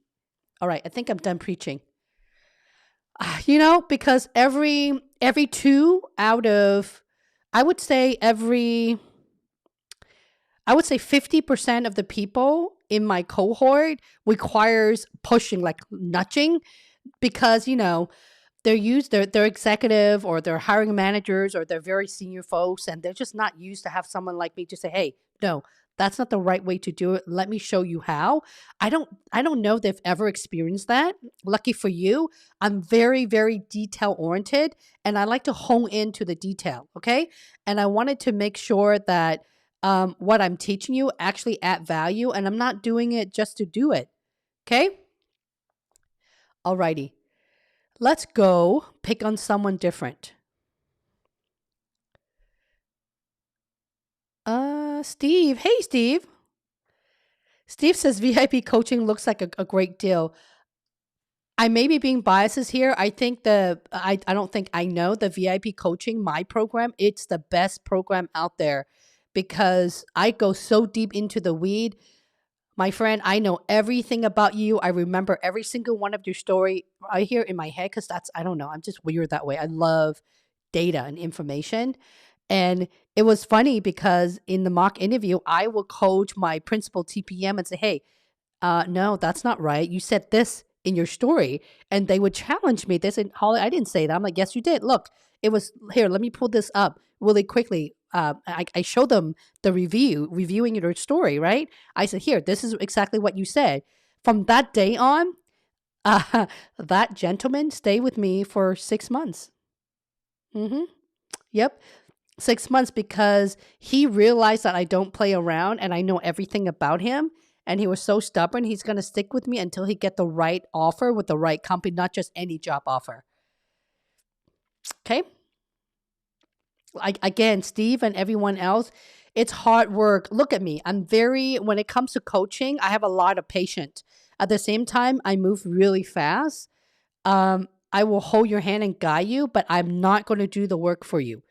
All right, I think I'm done preaching. Because every 2 out of, I would say every, I would say 50% of the people in my cohort requires pushing, like nudging, because they're executive, or they're hiring managers, or they're very senior folks, and they're just not used to have someone like me to say, hey, no, that's not the right way to do it. Let me show you how. I don't know if they've ever experienced that. Lucky for you, I'm very, very detail oriented, and I like to hone into the detail. Okay. And I wanted to make sure that what I'm teaching you actually add value, and I'm not doing it just to do it. Okay. Alrighty. Let's go pick on someone different. Steve. Hey, Steve. Steve says VIP coaching looks like a great deal. I may be being biased here. I think I don't think I know the VIP coaching, my program. It's the best program out there because I go so deep into the weed. My friend, I know everything about you. I remember every single one of your story right here in my head because I don't know, I'm just weird that way. I love data and information. And it was funny because in the mock interview, I will coach my principal TPM and say, hey, no, that's not right. You said this in your story. And they would challenge me. They said, Holly, I didn't say that. I'm like, yes, you did. Look, it was here. Let me pull this up really quickly. I show them the reviewing your story, right? I said, here, this is exactly what you said. From that day on, that gentleman stayed with me for 6 months. Mm-hmm. Yep. 6 months because he realized that I don't play around and I know everything about him. And he was so stubborn, he's going to stick with me until he get the right offer with the right company, not just any job offer. Okay. Again, Steve and everyone else, it's hard work. Look at me. When it comes to coaching, I have a lot of patience. At the same time, I move really fast. I will hold your hand and guide you, but I'm not going to do the work for you.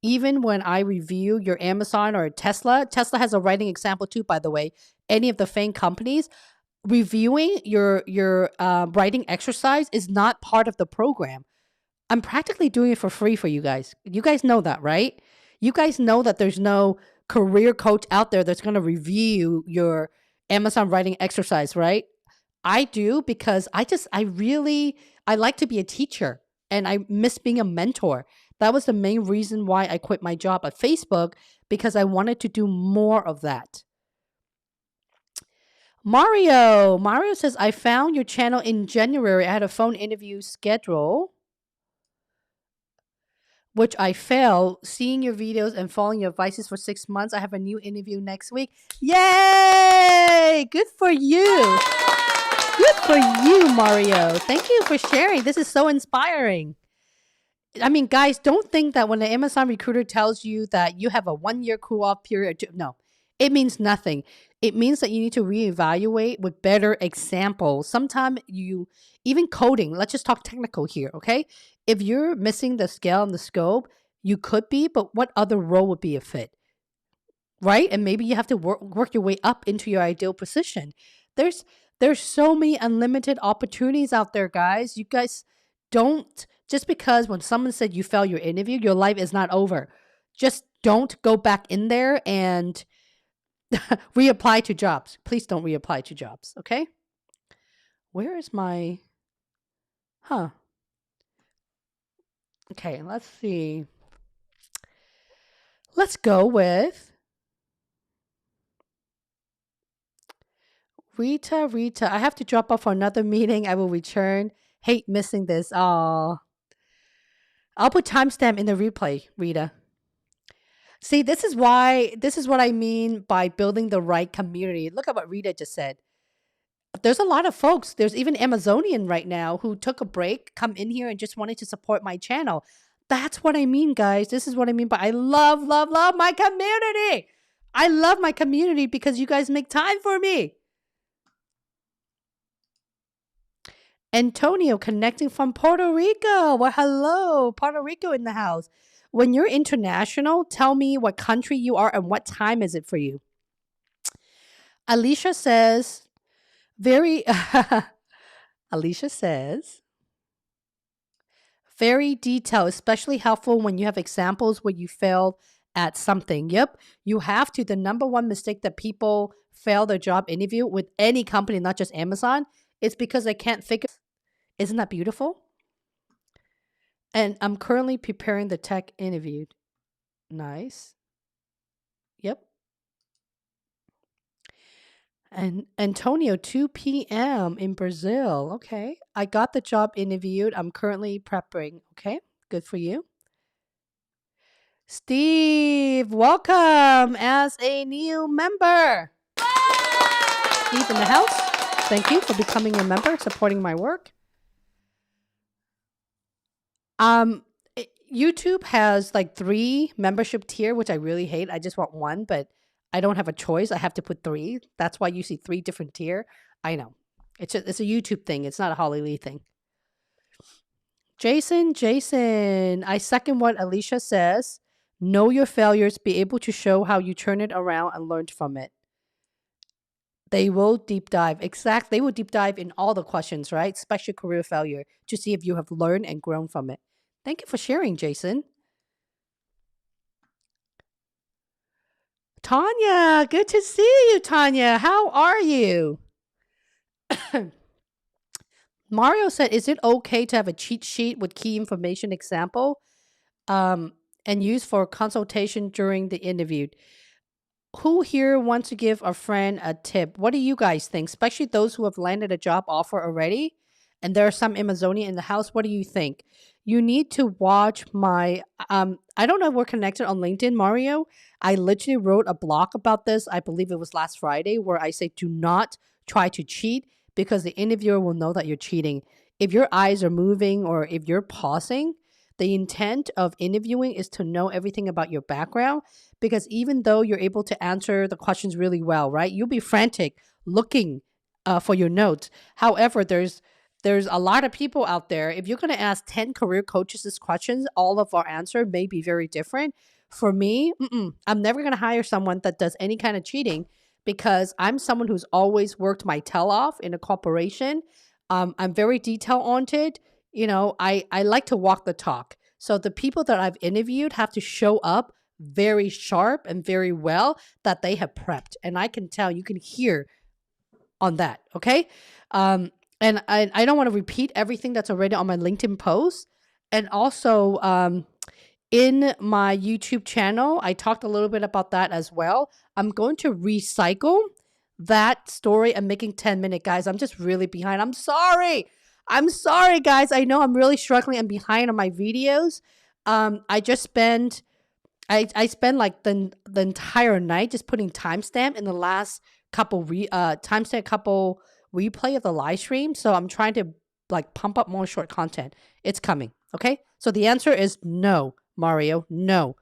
Even when I review your Amazon or Tesla has a writing example too, by the way. Any of the FANG companies, reviewing your writing exercise is not part of the program. I'm practically doing it for free for you guys. You guys know that, right? You guys know that there's no career coach out there that's going to review your Amazon writing exercise, right? I do because I like to be a teacher and I miss being a mentor. That was the main reason why I quit my job at Facebook because I wanted to do more of that. Mario says, I found your channel in January. I had a phone interview schedule, which I failed. Seeing your videos and following your advices for 6 months. I have a new interview next week. Yay! Good for you. Good for you, Mario. Thank you for sharing. This is so inspiring. I mean, guys, don't think that when the Amazon recruiter tells you that you have a 1 year cool off period. No, it means nothing. It means that you need to reevaluate with better examples. Sometimes even coding, let's just talk technical here, okay? If you're missing the scale and the scope, you could be, but what other role would be a fit? Right? And maybe you have to work your way up into your ideal position. There's so many unlimited opportunities out there, guys. You guys don't, just because when someone said you failed your interview, your life is not over. Just don't go back in there and reapply to jobs. Please don't reapply to jobs, okay? Where is my, okay, let's see. Let's go with, Rita, I have to drop off for another meeting. I will return. Hate missing this. Oh, I'll put timestamp in the replay, Rita. See, this is what I mean by building the right community. Look at what Rita just said. There's a lot of folks. There's even Amazonian right now who took a break, come in here and just wanted to support my channel. That's what I mean, guys. This is what I mean by I love, love, love my community. I love my community because you guys make time for me. Antonio connecting from Puerto Rico. Well, hello, Puerto Rico in the house. When you're international, tell me what country you are and what time is it for you. Alicia says, Alicia says, very detailed, especially helpful when you have examples where you failed at something. Yep, you have to. The number one mistake that people fail their job interview with any company, not just Amazon, is because they can't figure. Isn't that beautiful? And I'm currently preparing the tech interview. Nice. Yep. And Antonio, 2 p.m. in Brazil. Okay. I got the job interviewed. I'm currently prepping. Okay. Good for you. Steve, welcome as a new member. Steve in the house. Thank you for becoming a member, supporting my work. YouTube has like 3 membership tier, which I really hate. I just want 1, but I don't have a choice. I have to put 3. That's why you see 3 different tier. I know. It's a YouTube thing. It's not a Holly Lee thing. Jason, I second what Alicia says. Know your failures. Be able to show how you turn it around and learned from it. They will deep dive. Exactly. They will deep dive in all the questions, right? Especially career failure, to see if you have learned and grown from it. Thank you for sharing, Jason. Tanya, good to see you, Tanya. How are you? Mario said, is it okay to have a cheat sheet with key information example and use for consultation during the interview? Who here wants to give a friend a tip? What do you guys think? Especially those who have landed a job offer already. And there are some Amazonian in the house. What do you think? You need to watch my, I don't know if we're connected on LinkedIn, Mario. I literally wrote a blog about this. I believe it was last Friday, where I say, do not try to cheat because the interviewer will know that you're cheating. If your eyes are moving or if you're pausing, the intent of interviewing is to know everything about your background, because even though you're able to answer the questions really well, right? You'll be frantic looking for your notes. However, there's a lot of people out there. If you're going to ask 10 career coaches this questions, all of our answer may be very different. For me, I'm never going to hire someone that does any kind of cheating, because I'm someone who's always worked my tail off in a corporation. I'm very detail oriented. You know, I like to walk the talk. So the people that I've interviewed have to show up very sharp and very well, that they have prepped. And I can tell, you can hear on that. Okay. And I don't want to repeat everything that's already on my LinkedIn post. And also in my YouTube channel, I talked a little bit about that as well. I'm going to recycle that story and making 10-minute, guys. I'm just really behind. I'm sorry, guys. I know I'm really struggling and behind on my videos. I just spend like the entire night just putting timestamp in the last couple replay of the live stream. So I'm trying to like pump up more short content. It's coming. Okay. So the answer is no, Mario, no.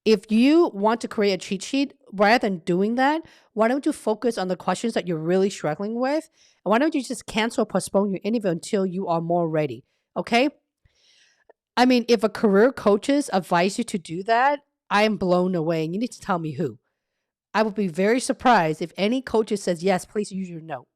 If you want to create a cheat sheet, rather than doing that, why don't you focus on the questions that you're really struggling with? And why don't you just cancel or postpone your interview until you are more ready? Okay. I mean, if a career coaches advise you to do that, I am blown away. And you need to tell me who. I would be very surprised if any coaches says, yes, please use your note.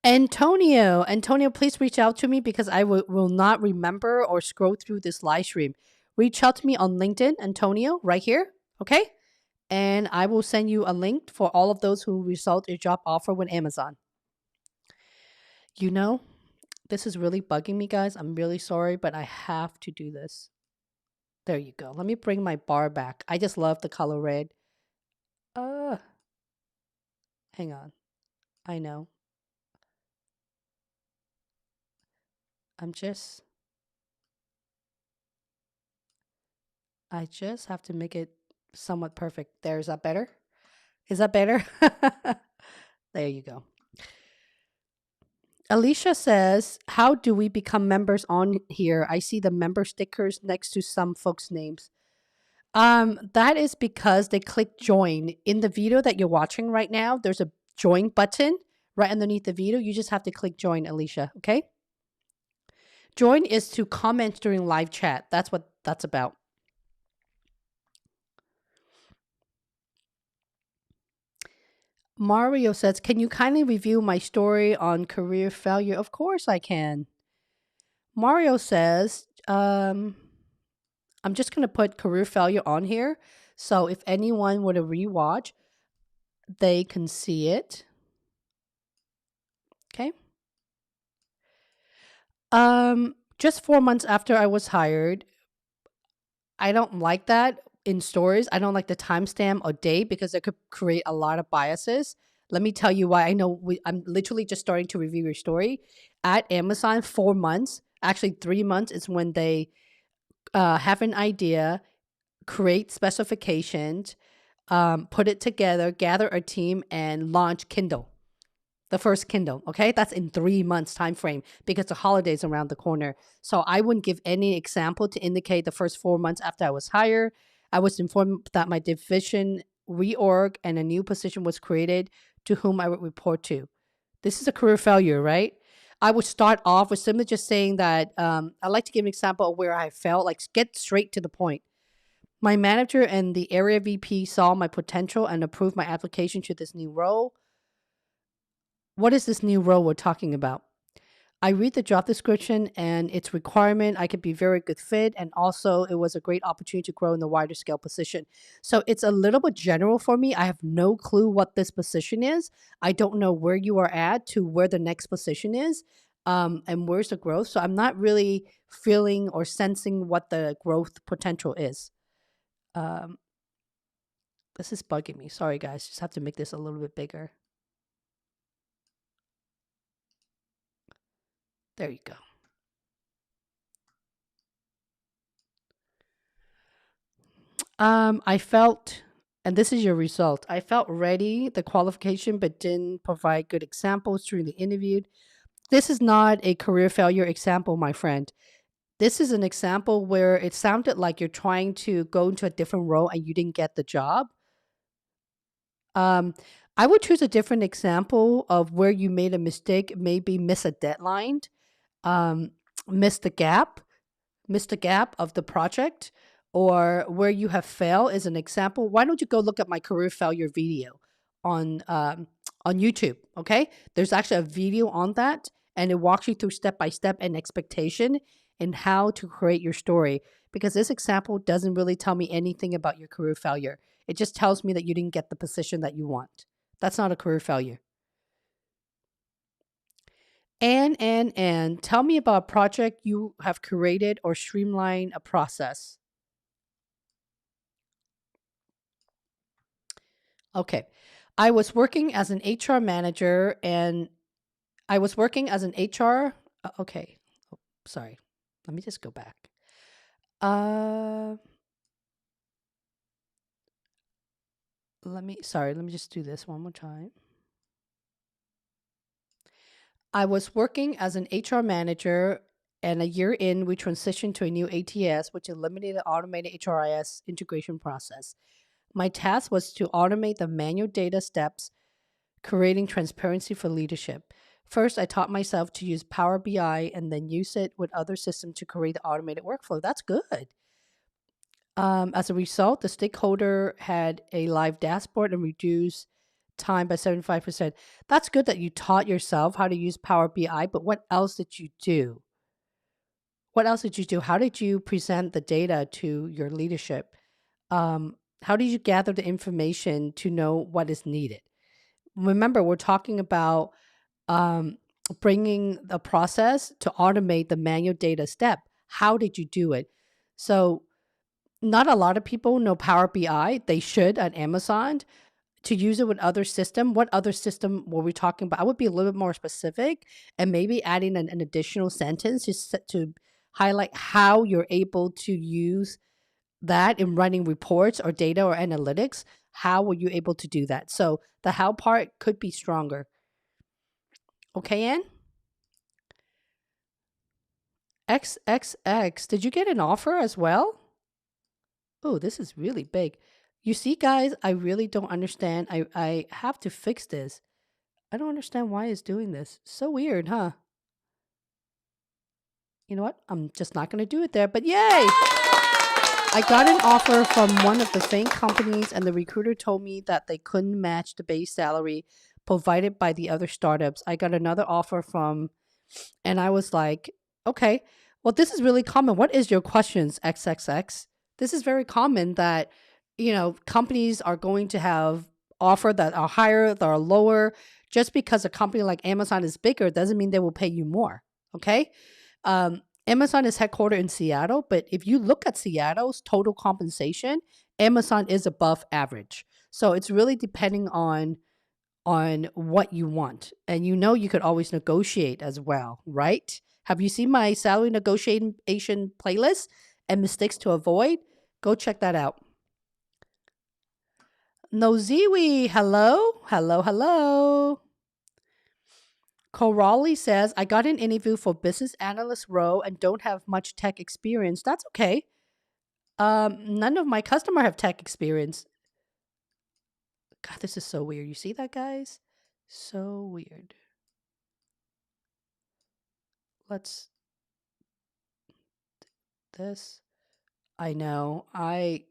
Antonio, please reach out to me, because I will not remember or scroll through this live stream. Reach out to me on LinkedIn, Antonio, right here. Okay. And I will send you a link for all of those who result a job offer with Amazon. You know, this is really bugging me, guys. I'm really sorry, but I have to do this. There you go. Let me bring my bar back. I just love the color red. Uh, hang on. I know. I'm just, I just have to make it somewhat perfect. There's that better? Is that better? There you go. Alicia says, how do we become members on here? I see the member stickers next to some folks' names. That is because they click join. In the video that you're watching right now, there's a join button right underneath the video. You just have to click join, Alicia, okay? Join is to comment during live chat. That's what that's about. Mario says, can you kindly review my story on career failure? Of course I can. Mario says, I'm just going to put career failure on here. So if anyone were to rewatch, they can see it. Okay. Just 4 months after I was hired, I don't like that in stories. I don't like the timestamp or date because it could create a lot of biases. Let me tell you why. I know I'm literally just starting to review your story. At Amazon, 4 months, actually 3 months is when they have an idea, create specifications, put it together, gather a team, and launch Kindle. The first Kindle, okay? That's in 3 months time frame because the holidays around the corner. So I wouldn't give any example to indicate the first 4 months after I was hired. I was informed that my division reorg and a new position was created to whom I would report to. This is a career failure, right? I would start off with simply just saying that I like to give an example of where I felt, like get straight to the point. My manager and the area VP saw my potential and approved my application to this new role. What is this new role we're talking about? I read the job description and its requirement. I could be very good fit. And also it was a great opportunity to grow in the wider scale position. So it's a little bit general for me. I have no clue what this position is. I don't know where you are at to where the next position is. And where's the growth. So I'm not really feeling or sensing what the growth potential is. This is bugging me. Sorry, guys. Just have to make this a little bit bigger. There you go. I felt, and this is your result. I felt ready, the qualification, but didn't provide good examples during the interview. This is not a career failure example, my friend. This is an example where it sounded like you're trying to go into a different role and you didn't get the job. I would choose a different example of where you made a mistake, maybe miss a deadline, um, miss the gap of the project, or where you have failed is an example. Why don't you go look at my career failure video on YouTube? Okay, there's actually a video on that, and it walks you through step by step and expectation and how to create your story. Because this example doesn't really tell me anything about your career failure. It just tells me that you didn't get the position that you want. That's not a career failure. And tell me about a project you have created or streamlined a process. Okay. I was working as an HR manager and I was working as an HR. Okay. Oh, sorry. Let me just go back. Uh, let me just do this one more time. I was working as an HR manager, and a year in, we transitioned to a new ATS, which eliminated the automated HRIS integration process. My task was to automate the manual data steps, creating transparency for leadership. First, I taught myself to use Power BI and then use it with other systems to create the automated workflow. That's good. As a result, the stakeholder had a live dashboard and reduced time by 75%. That's good that you taught yourself how to use Power BI, but what else did you do? What else did you do? How did you present the data to your leadership? How did you gather the information to know what is needed? Remember, we're talking about bringing the process to automate the manual data step. How did you do it? So Not a lot of people know Power BI. They should at Amazon to use it with other system. What other system were we talking about? I would be a little bit more specific and maybe adding an additional sentence to highlight how you're able to use that in running reports or data or analytics. How were you able to do that? So the how part could be stronger. Okay, Ann? XXX, did you get an offer as well? Oh, this is really big. You see, guys, I really don't understand. I have to fix this. I don't understand why it's doing this. So weird, huh? You know what? I'm just not going to do it there, but yay! I got an offer from one of the same companies, and the recruiter told me that they couldn't match the base salary provided by the other startups. I got another offer from, and I was like, okay, well, this is really common. What is your questions, XXX? This is very common that, companies are going to have offer that are higher, that are lower. Just because a company like Amazon is bigger doesn't mean they will pay you more. Okay. Amazon is headquartered in Seattle, but if you look at Seattle's total compensation, Amazon is above average. So it's really depending on what you want. And you could always negotiate as well, right? Have you seen my salary negotiation playlist and mistakes to avoid? Go check that out. Noziwi, hello, hello, hello. Corali says, I got an interview for business analyst role and don't have much tech experience. That's okay. None of my customer have tech experience. God, this is so weird. You see that, guys? So weird. Let's this. I know. I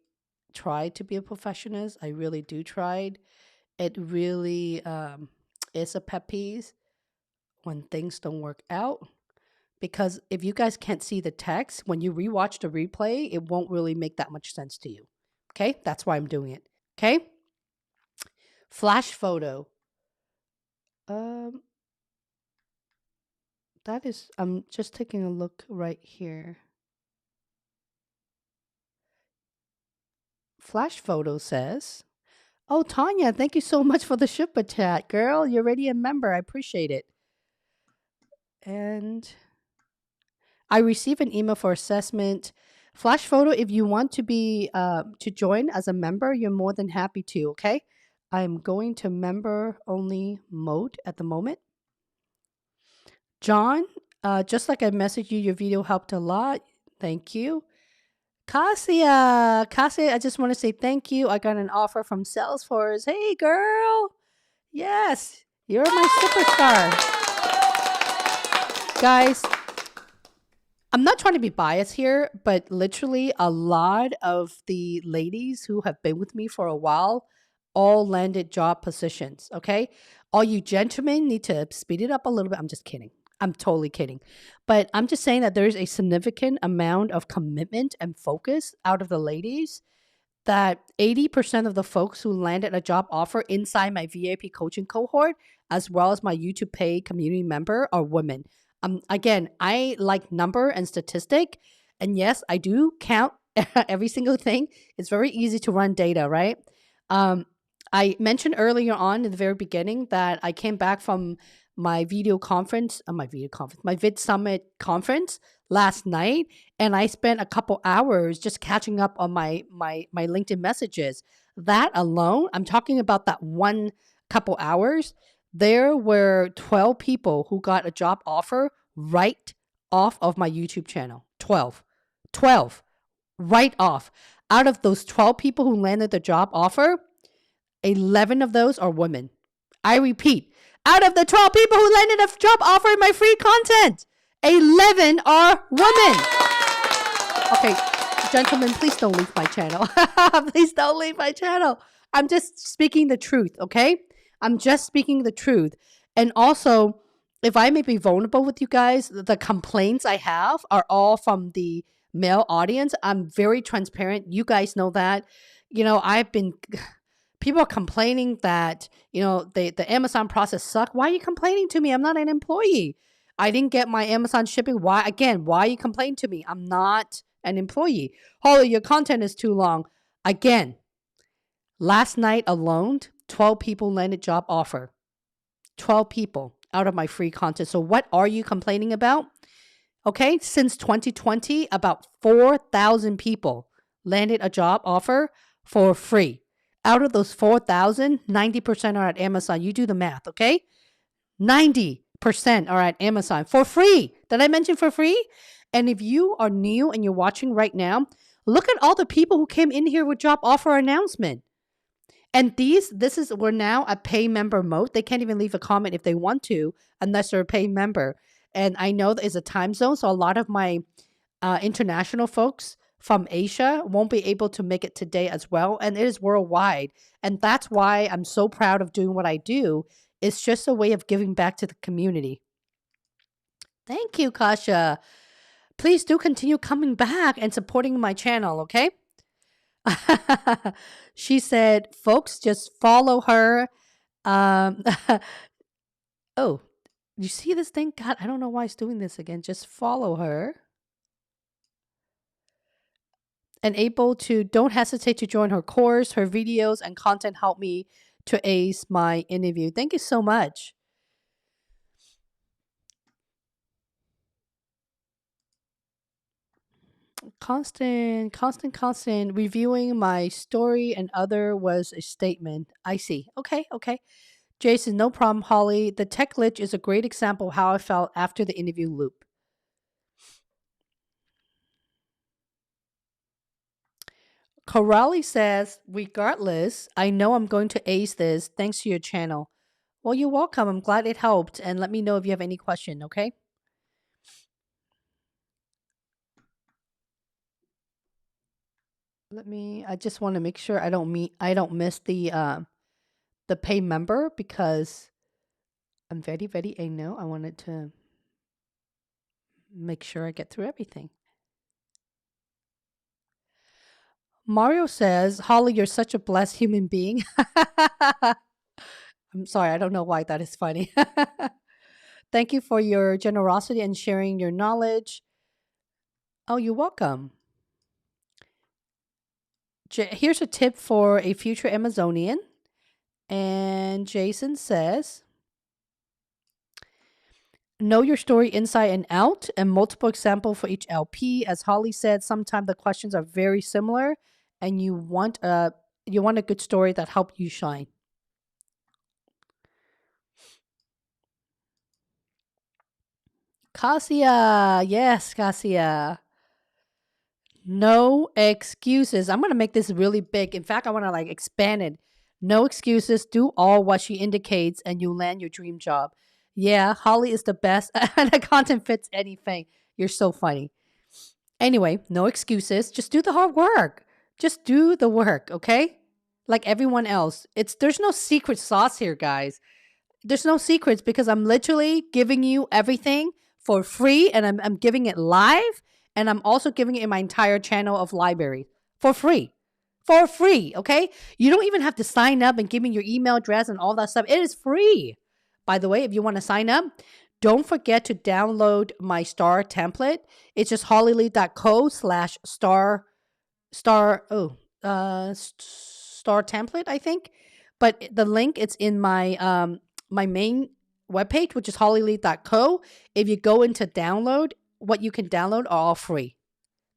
tried to be a perfectionist. I really do tried. It really is a pet peeve when things don't work out. Because if you guys can't see the text, when you rewatch the replay, it won't really make that much sense to you. Okay? That's why I'm doing it. Okay? Flash photo. That is, I'm just taking a look right here. Flash photo says, oh, Tanya, thank you so much for the super chat, girl. You're already a member. I appreciate it. And I received an email for assessment. Flash photo, if you want to be to join as a member, you're more than happy to, okay? I'm going to member only mode at the moment. John, just like I messaged you, your video helped a lot. Thank you. Cassia, I just want to say thank you. I got an offer from Salesforce. Hey, girl. Yes, you're my superstar. Guys, I'm not trying to be biased here, but literally a lot of the ladies who have been with me for a while all landed job positions, okay? All you gentlemen need to speed it up a little bit. I'm just kidding. I'm totally kidding. But I'm just saying that there's a significant amount of commitment and focus out of the ladies that 80% of the folks who landed a job offer inside my VIP coaching cohort, as well as my YouTube paid community member, are women. Again, I like number and statistic. And yes, I do count every single thing. It's very easy to run data, right? I mentioned earlier on in the very beginning that I came back from my my Vid Summit conference last night, and I spent a couple hours just catching up on my LinkedIn messages. That alone, I'm talking about that one couple hours. There were 12 people who got a job offer right off of my YouTube channel. 12 right off. Out of those 12 people who landed the job offer, 11 of those are women. I repeat, out of the 12 people who landed a job offer in my free content, 11 are women. Okay, gentlemen, please don't leave my channel. Please don't leave my channel. I'm just speaking the truth, okay? I'm just speaking the truth. And also, if I may be vulnerable with you guys, the complaints I have are all from the male audience. I'm very transparent. You guys know that. People are complaining that, the Amazon process sucked. Why are you complaining to me? I'm not an employee. I didn't get my Amazon shipping. Why are you complaining to me? I'm not an employee. Holly, your content is too long. Again, last night alone, 12 people landed job offer. 12 people out of my free content. So what are you complaining about? Okay, since 2020, about 4,000 people landed a job offer for free. Out of those 4,000, 90% are at Amazon. You do the math, okay? 90% are at Amazon for free. Did I mention for free? And if you are new and you're watching right now, look at all the people who came in here with job offer announcement. And we're now a pay member mode. They can't even leave a comment if they want to, unless they're a pay member. And I know that it's a time zone, so a lot of my international folks from Asia won't be able to make it today as well. And it is worldwide. And that's why I'm so proud of doing what I do. It's just a way of giving back to the community. Thank you, Kasha. Please do continue coming back and supporting my channel, okay? She said, folks, just follow her. Oh, you see this thing? God, I don't know why it's doing this again. Just follow her. And don't hesitate to join her course. Her videos and content help me to ace my interview. Thank you so much. Constant. Reviewing my story and other was a statement. I see. Okay. Jason, no problem, Holly. The tech glitch is a great example of how I felt after the interview loop. Corrali says, regardless, I know I'm going to ace this thanks to your channel. Well, you're welcome. I'm glad it helped. And let me know if you have any question, okay? I just want to make sure I don't miss the pay member, because I'm very, I know I wanted to make sure I get through everything. Mario says, Holly, you're such a blessed human being. I'm sorry, I don't know why that is funny. Thank you for your generosity and sharing your knowledge. Oh, you're welcome. Here's a tip for a future Amazonian. And Jason says, know your story inside and out, and multiple examples for each LP. As Holly said, sometimes the questions are very similar, and you want a good story that helps you shine. Cassia, yes, Cassia. No excuses. I'm gonna make this really big. In fact, I want to expand it. No excuses. Do all what she indicates, and you land your dream job. Yeah, Holly is the best, and the content fits anything. You're so funny. Anyway, no excuses. Just do the hard work. Just do the work, okay? Like everyone else. There's no secret sauce here, guys. There's no secrets, because I'm literally giving you everything for free, and I'm giving it live, and I'm also giving it in my entire channel of library for free. For free, okay? You don't even have to sign up and give me your email address and all that stuff. It is free. By the way, if you want to sign up, don't forget to download my star template. It's just hollylee.co/star template, I think. But the link, it's in my my main webpage, which is hollylee.co. If you go into download, what you can download are all free.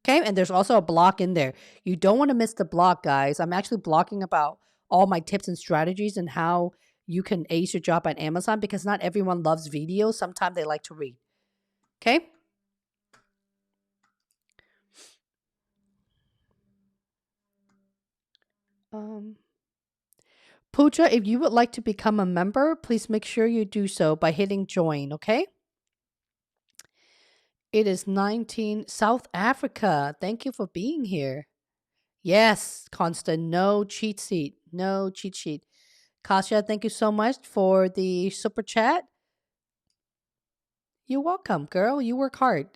Okay, and there's also a blog in there. You don't want to miss the blog, guys. I'm actually blogging about all my tips and strategies and how you can ace your job at Amazon, because not everyone loves videos. Sometimes they like to read. Okay? Pooja, if you would like to become a member, please make sure you do so by hitting join, okay? It is 19 South Africa. Thank you for being here. Yes, Constant, no cheat sheet. No cheat sheet. Kasia, thank you so much for the super chat. You're welcome, girl. You work hard.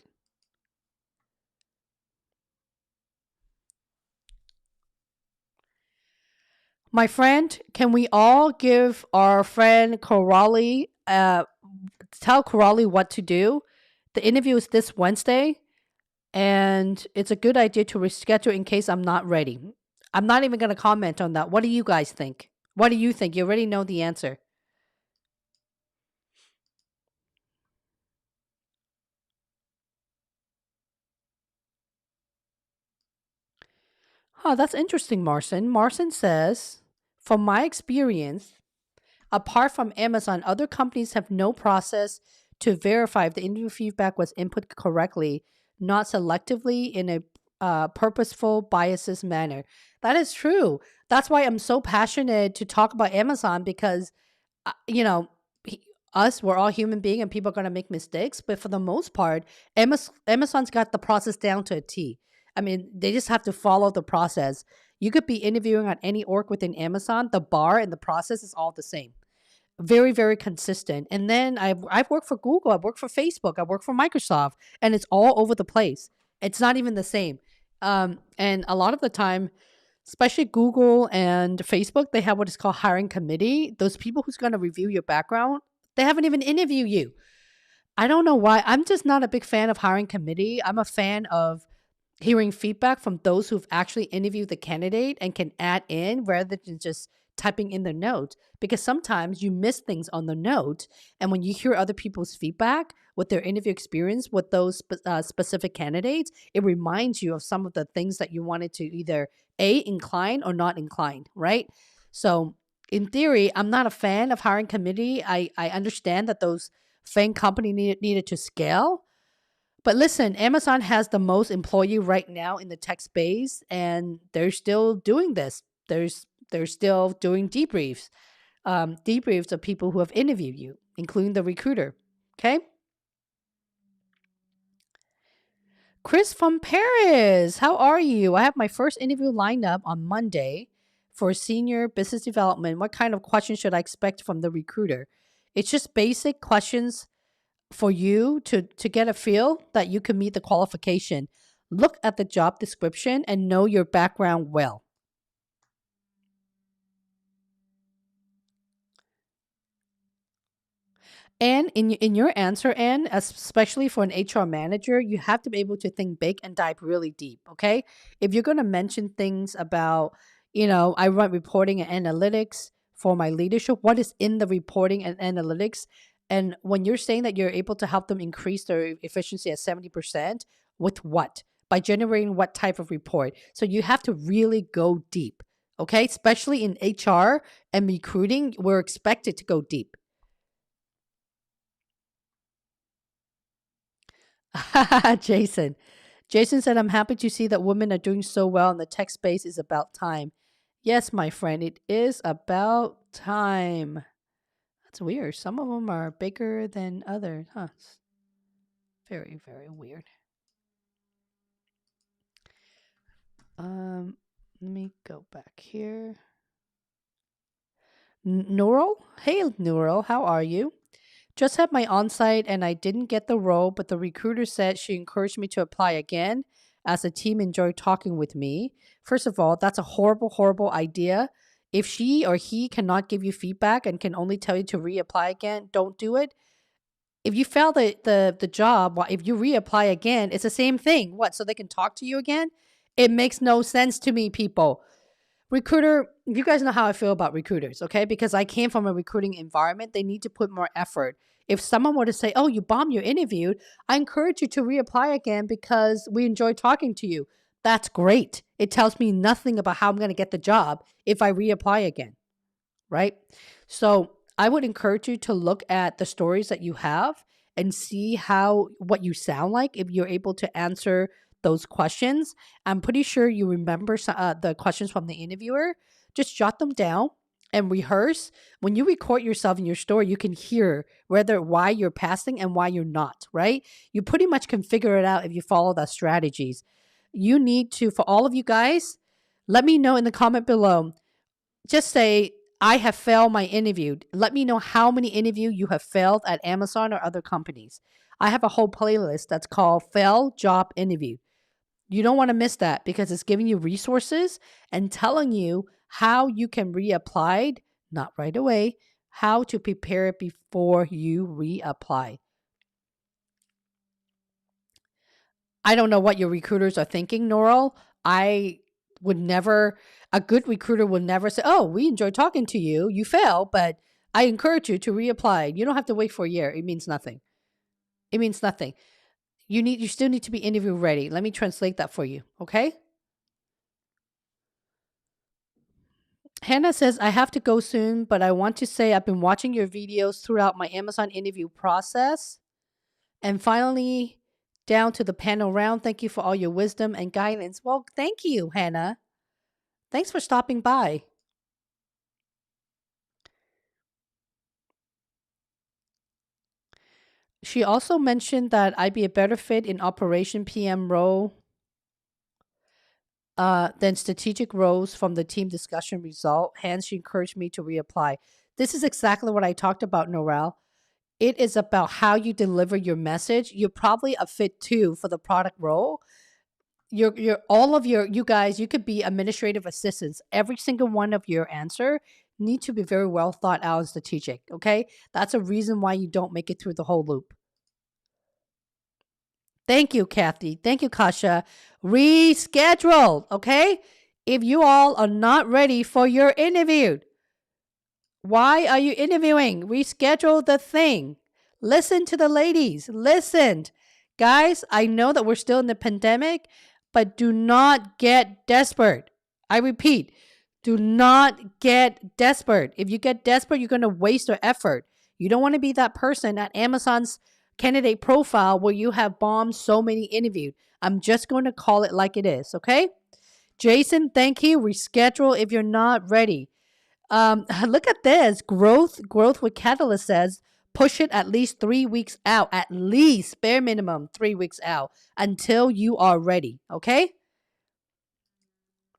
My friend, can we all give our friend Corali, tell Corali what to do? The interview is this Wednesday. And it's a good idea to reschedule in case I'm not ready. I'm not even going to comment on that. What do you guys think? What do you think? You already know the answer. Oh, that's interesting, Marcin. Marcin says, from my experience, apart from Amazon, other companies have no process to verify if the interview feedback was input correctly, not selectively in a purposeful, biases manner. That is true. That's why I'm so passionate to talk about Amazon because, you know, he- us, we're all human beings and people are going to make mistakes. But for the most part, Amazon's got the process down to a T. I mean, they just have to follow the process. You could be interviewing on any org within Amazon, the bar and the process is all the same, very very consistent. And then I've worked for Google, I've worked for Facebook, I've worked for Microsoft, and it's all over the place. It's not even the same. And a lot of the time, especially Google and Facebook, they have what is called hiring committee. Those people who's going to review your background, they haven't even interviewed you. I don't know why. I'm just not a big fan of hiring committee. I'm a fan of hearing feedback from those who've actually interviewed the candidate and can add in rather than just typing in the note, because sometimes you miss things on the note, and when you hear other people's feedback with their interview experience with those specific candidates, it reminds you of some of the things that you wanted to either a incline or not inclined, right? So in theory, I'm not a fan of hiring committee. I understand that those FANG company needed to scale, but listen, Amazon has the most employee right now in the tech space, and they're still doing this. They're still doing debriefs, debriefs of people who have interviewed you, including the recruiter. Okay, Chris from Paris, how are you? I have my first interview lined up on Monday for senior business development. What kind of questions should I expect from the recruiter? It's just basic questions for you to get a feel that you can meet the qualification. Look at the job description and know your background well. And in your answer, Anne, especially for an HR manager, you have to be able to think big and dive really deep. Okay, if you're going to mention things about, I run reporting and analytics for my leadership. What is in the reporting and analytics? And when you're saying that you're able to help them increase their efficiency at 70%, with what? By generating what type of report? So you have to really go deep. Okay, especially in HR and recruiting, we're expected to go deep. Jason. Jason said, I'm happy to see that women are doing so well in the tech space. Is about time. Yes, my friend, it is about time. That's weird. Some of them are bigger than others, huh? Very, very weird. Um, Let me go back here. Neural? Hey, Neural, how are you? Just had my on-site and I didn't get the role, but the recruiter said she encouraged me to apply again as the team enjoyed talking with me. First of all, that's a horrible, horrible idea. If she or he cannot give you feedback and can only tell you to reapply again, don't do it. If you fail the job, if you reapply again, it's the same thing. What? So they can talk to you again? It makes no sense to me, people. Recruiter, you guys know how I feel about recruiters, okay? Because I came from a recruiting environment. They need to put more effort. If someone were to say, oh, you bombed your interview, I encourage you to reapply again because we enjoy talking to you. That's great. It tells me nothing about how I'm going to get the job if I reapply again, right? So I would encourage you to look at the stories that you have and see what you sound like if you're able to answer those questions. I'm pretty sure you remember the questions from the interviewer. Just jot them down and rehearse. When you record yourself in your story, you can hear why you're passing and why you're not, right? You pretty much can figure it out if you follow the strategies. You need to, for all of you guys, let me know in the comment below. Just say, I have failed my interview. Let me know how many interview you have failed at Amazon or other companies. I have a whole playlist that's called Fail Job Interview. You don't want to miss that because it's giving you resources and telling you how you can reapply, not right away, how to prepare before you reapply. I don't know what your recruiters are thinking, Noral. I would never, a good recruiter would never say, oh, we enjoyed talking to you. You failed, but I encourage you to reapply. You don't have to wait for a year. It means nothing. It means nothing. You still need to be interview ready. Let me translate that for you, okay? Hannah says, I have to go soon, but I want to say I've been watching your videos throughout my Amazon interview process. And finally, down to the panel round. Thank you for all your wisdom and guidance. Well, thank you, Hannah. Thanks for stopping by. She also mentioned that I'd be a better fit in operation PM role than strategic roles from the team discussion result. Hence, she encouraged me to reapply. This is exactly what I talked about, Norel. It is about how you deliver your message. You're probably a fit too for the product role. You're all of you guys, you could be administrative assistants. Every single one of your answer need to be very well thought out and strategic. Okay, that's a reason why you don't make it through the whole loop. Thank you, Kathy. Thank you, Kasha. Reschedule. Okay, if you all are not ready for your interview, why are you interviewing? Reschedule the thing. Listen to the ladies. Listen. Guys, I know that we're still in the pandemic, but do not get desperate. I repeat, do not get desperate. If you get desperate, you're going to waste your effort. You don't want to be that person at Amazon's candidate profile where you have bombed so many interviews. I'm just going to call it like it is, okay? Jason, thank you. Reschedule if you're not ready. Look at this. Growth with Catalyst says push it at least 3 weeks out, at least bare minimum 3 weeks out until you are ready. Okay.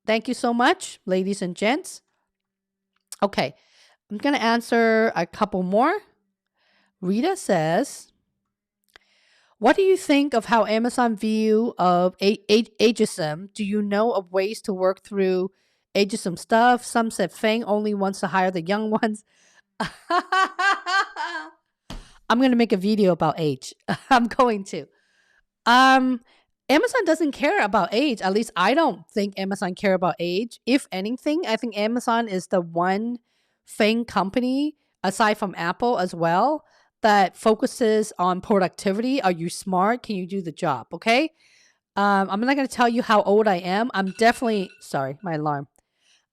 Thank you so much, ladies and gents. Okay. I'm going to answer a couple more. Rita says, what do you think of how Amazon view of ageism? Do you know of ways to work through ageism stuff? Some said Fang only wants to hire the young ones. I'm going to make a video about age. I'm going to. Amazon doesn't care about age. At least I don't think Amazon care about age. If anything, I think Amazon is the one Fang company, aside from Apple as well, that focuses on productivity. Are you smart? Can you do the job? Okay. I'm not going to tell you how old I am. I'm definitely, sorry, my alarm.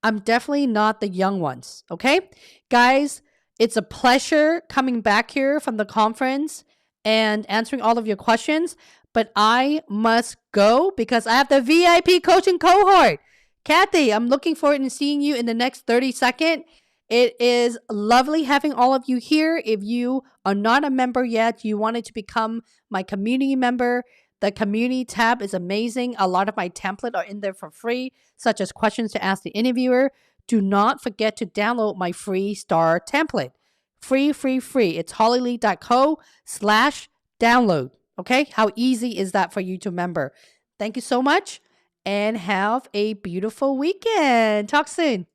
I'm definitely not the young ones. Okay. Guys, it's a pleasure coming back here from the conference and answering all of your questions. But I must go because I have the VIP coaching cohort. Kathy, I'm looking forward to seeing you in the next 30 seconds. It is lovely having all of you here. If you are not a member yet, you wanted to become my community member, the community tab is amazing. A lot of my templates are in there for free, such as questions to ask the interviewer. Do not forget to download my free star template. Free. It's hollylee.co/download. Okay, how easy is that for you to remember? Thank you so much and have a beautiful weekend. Talk soon.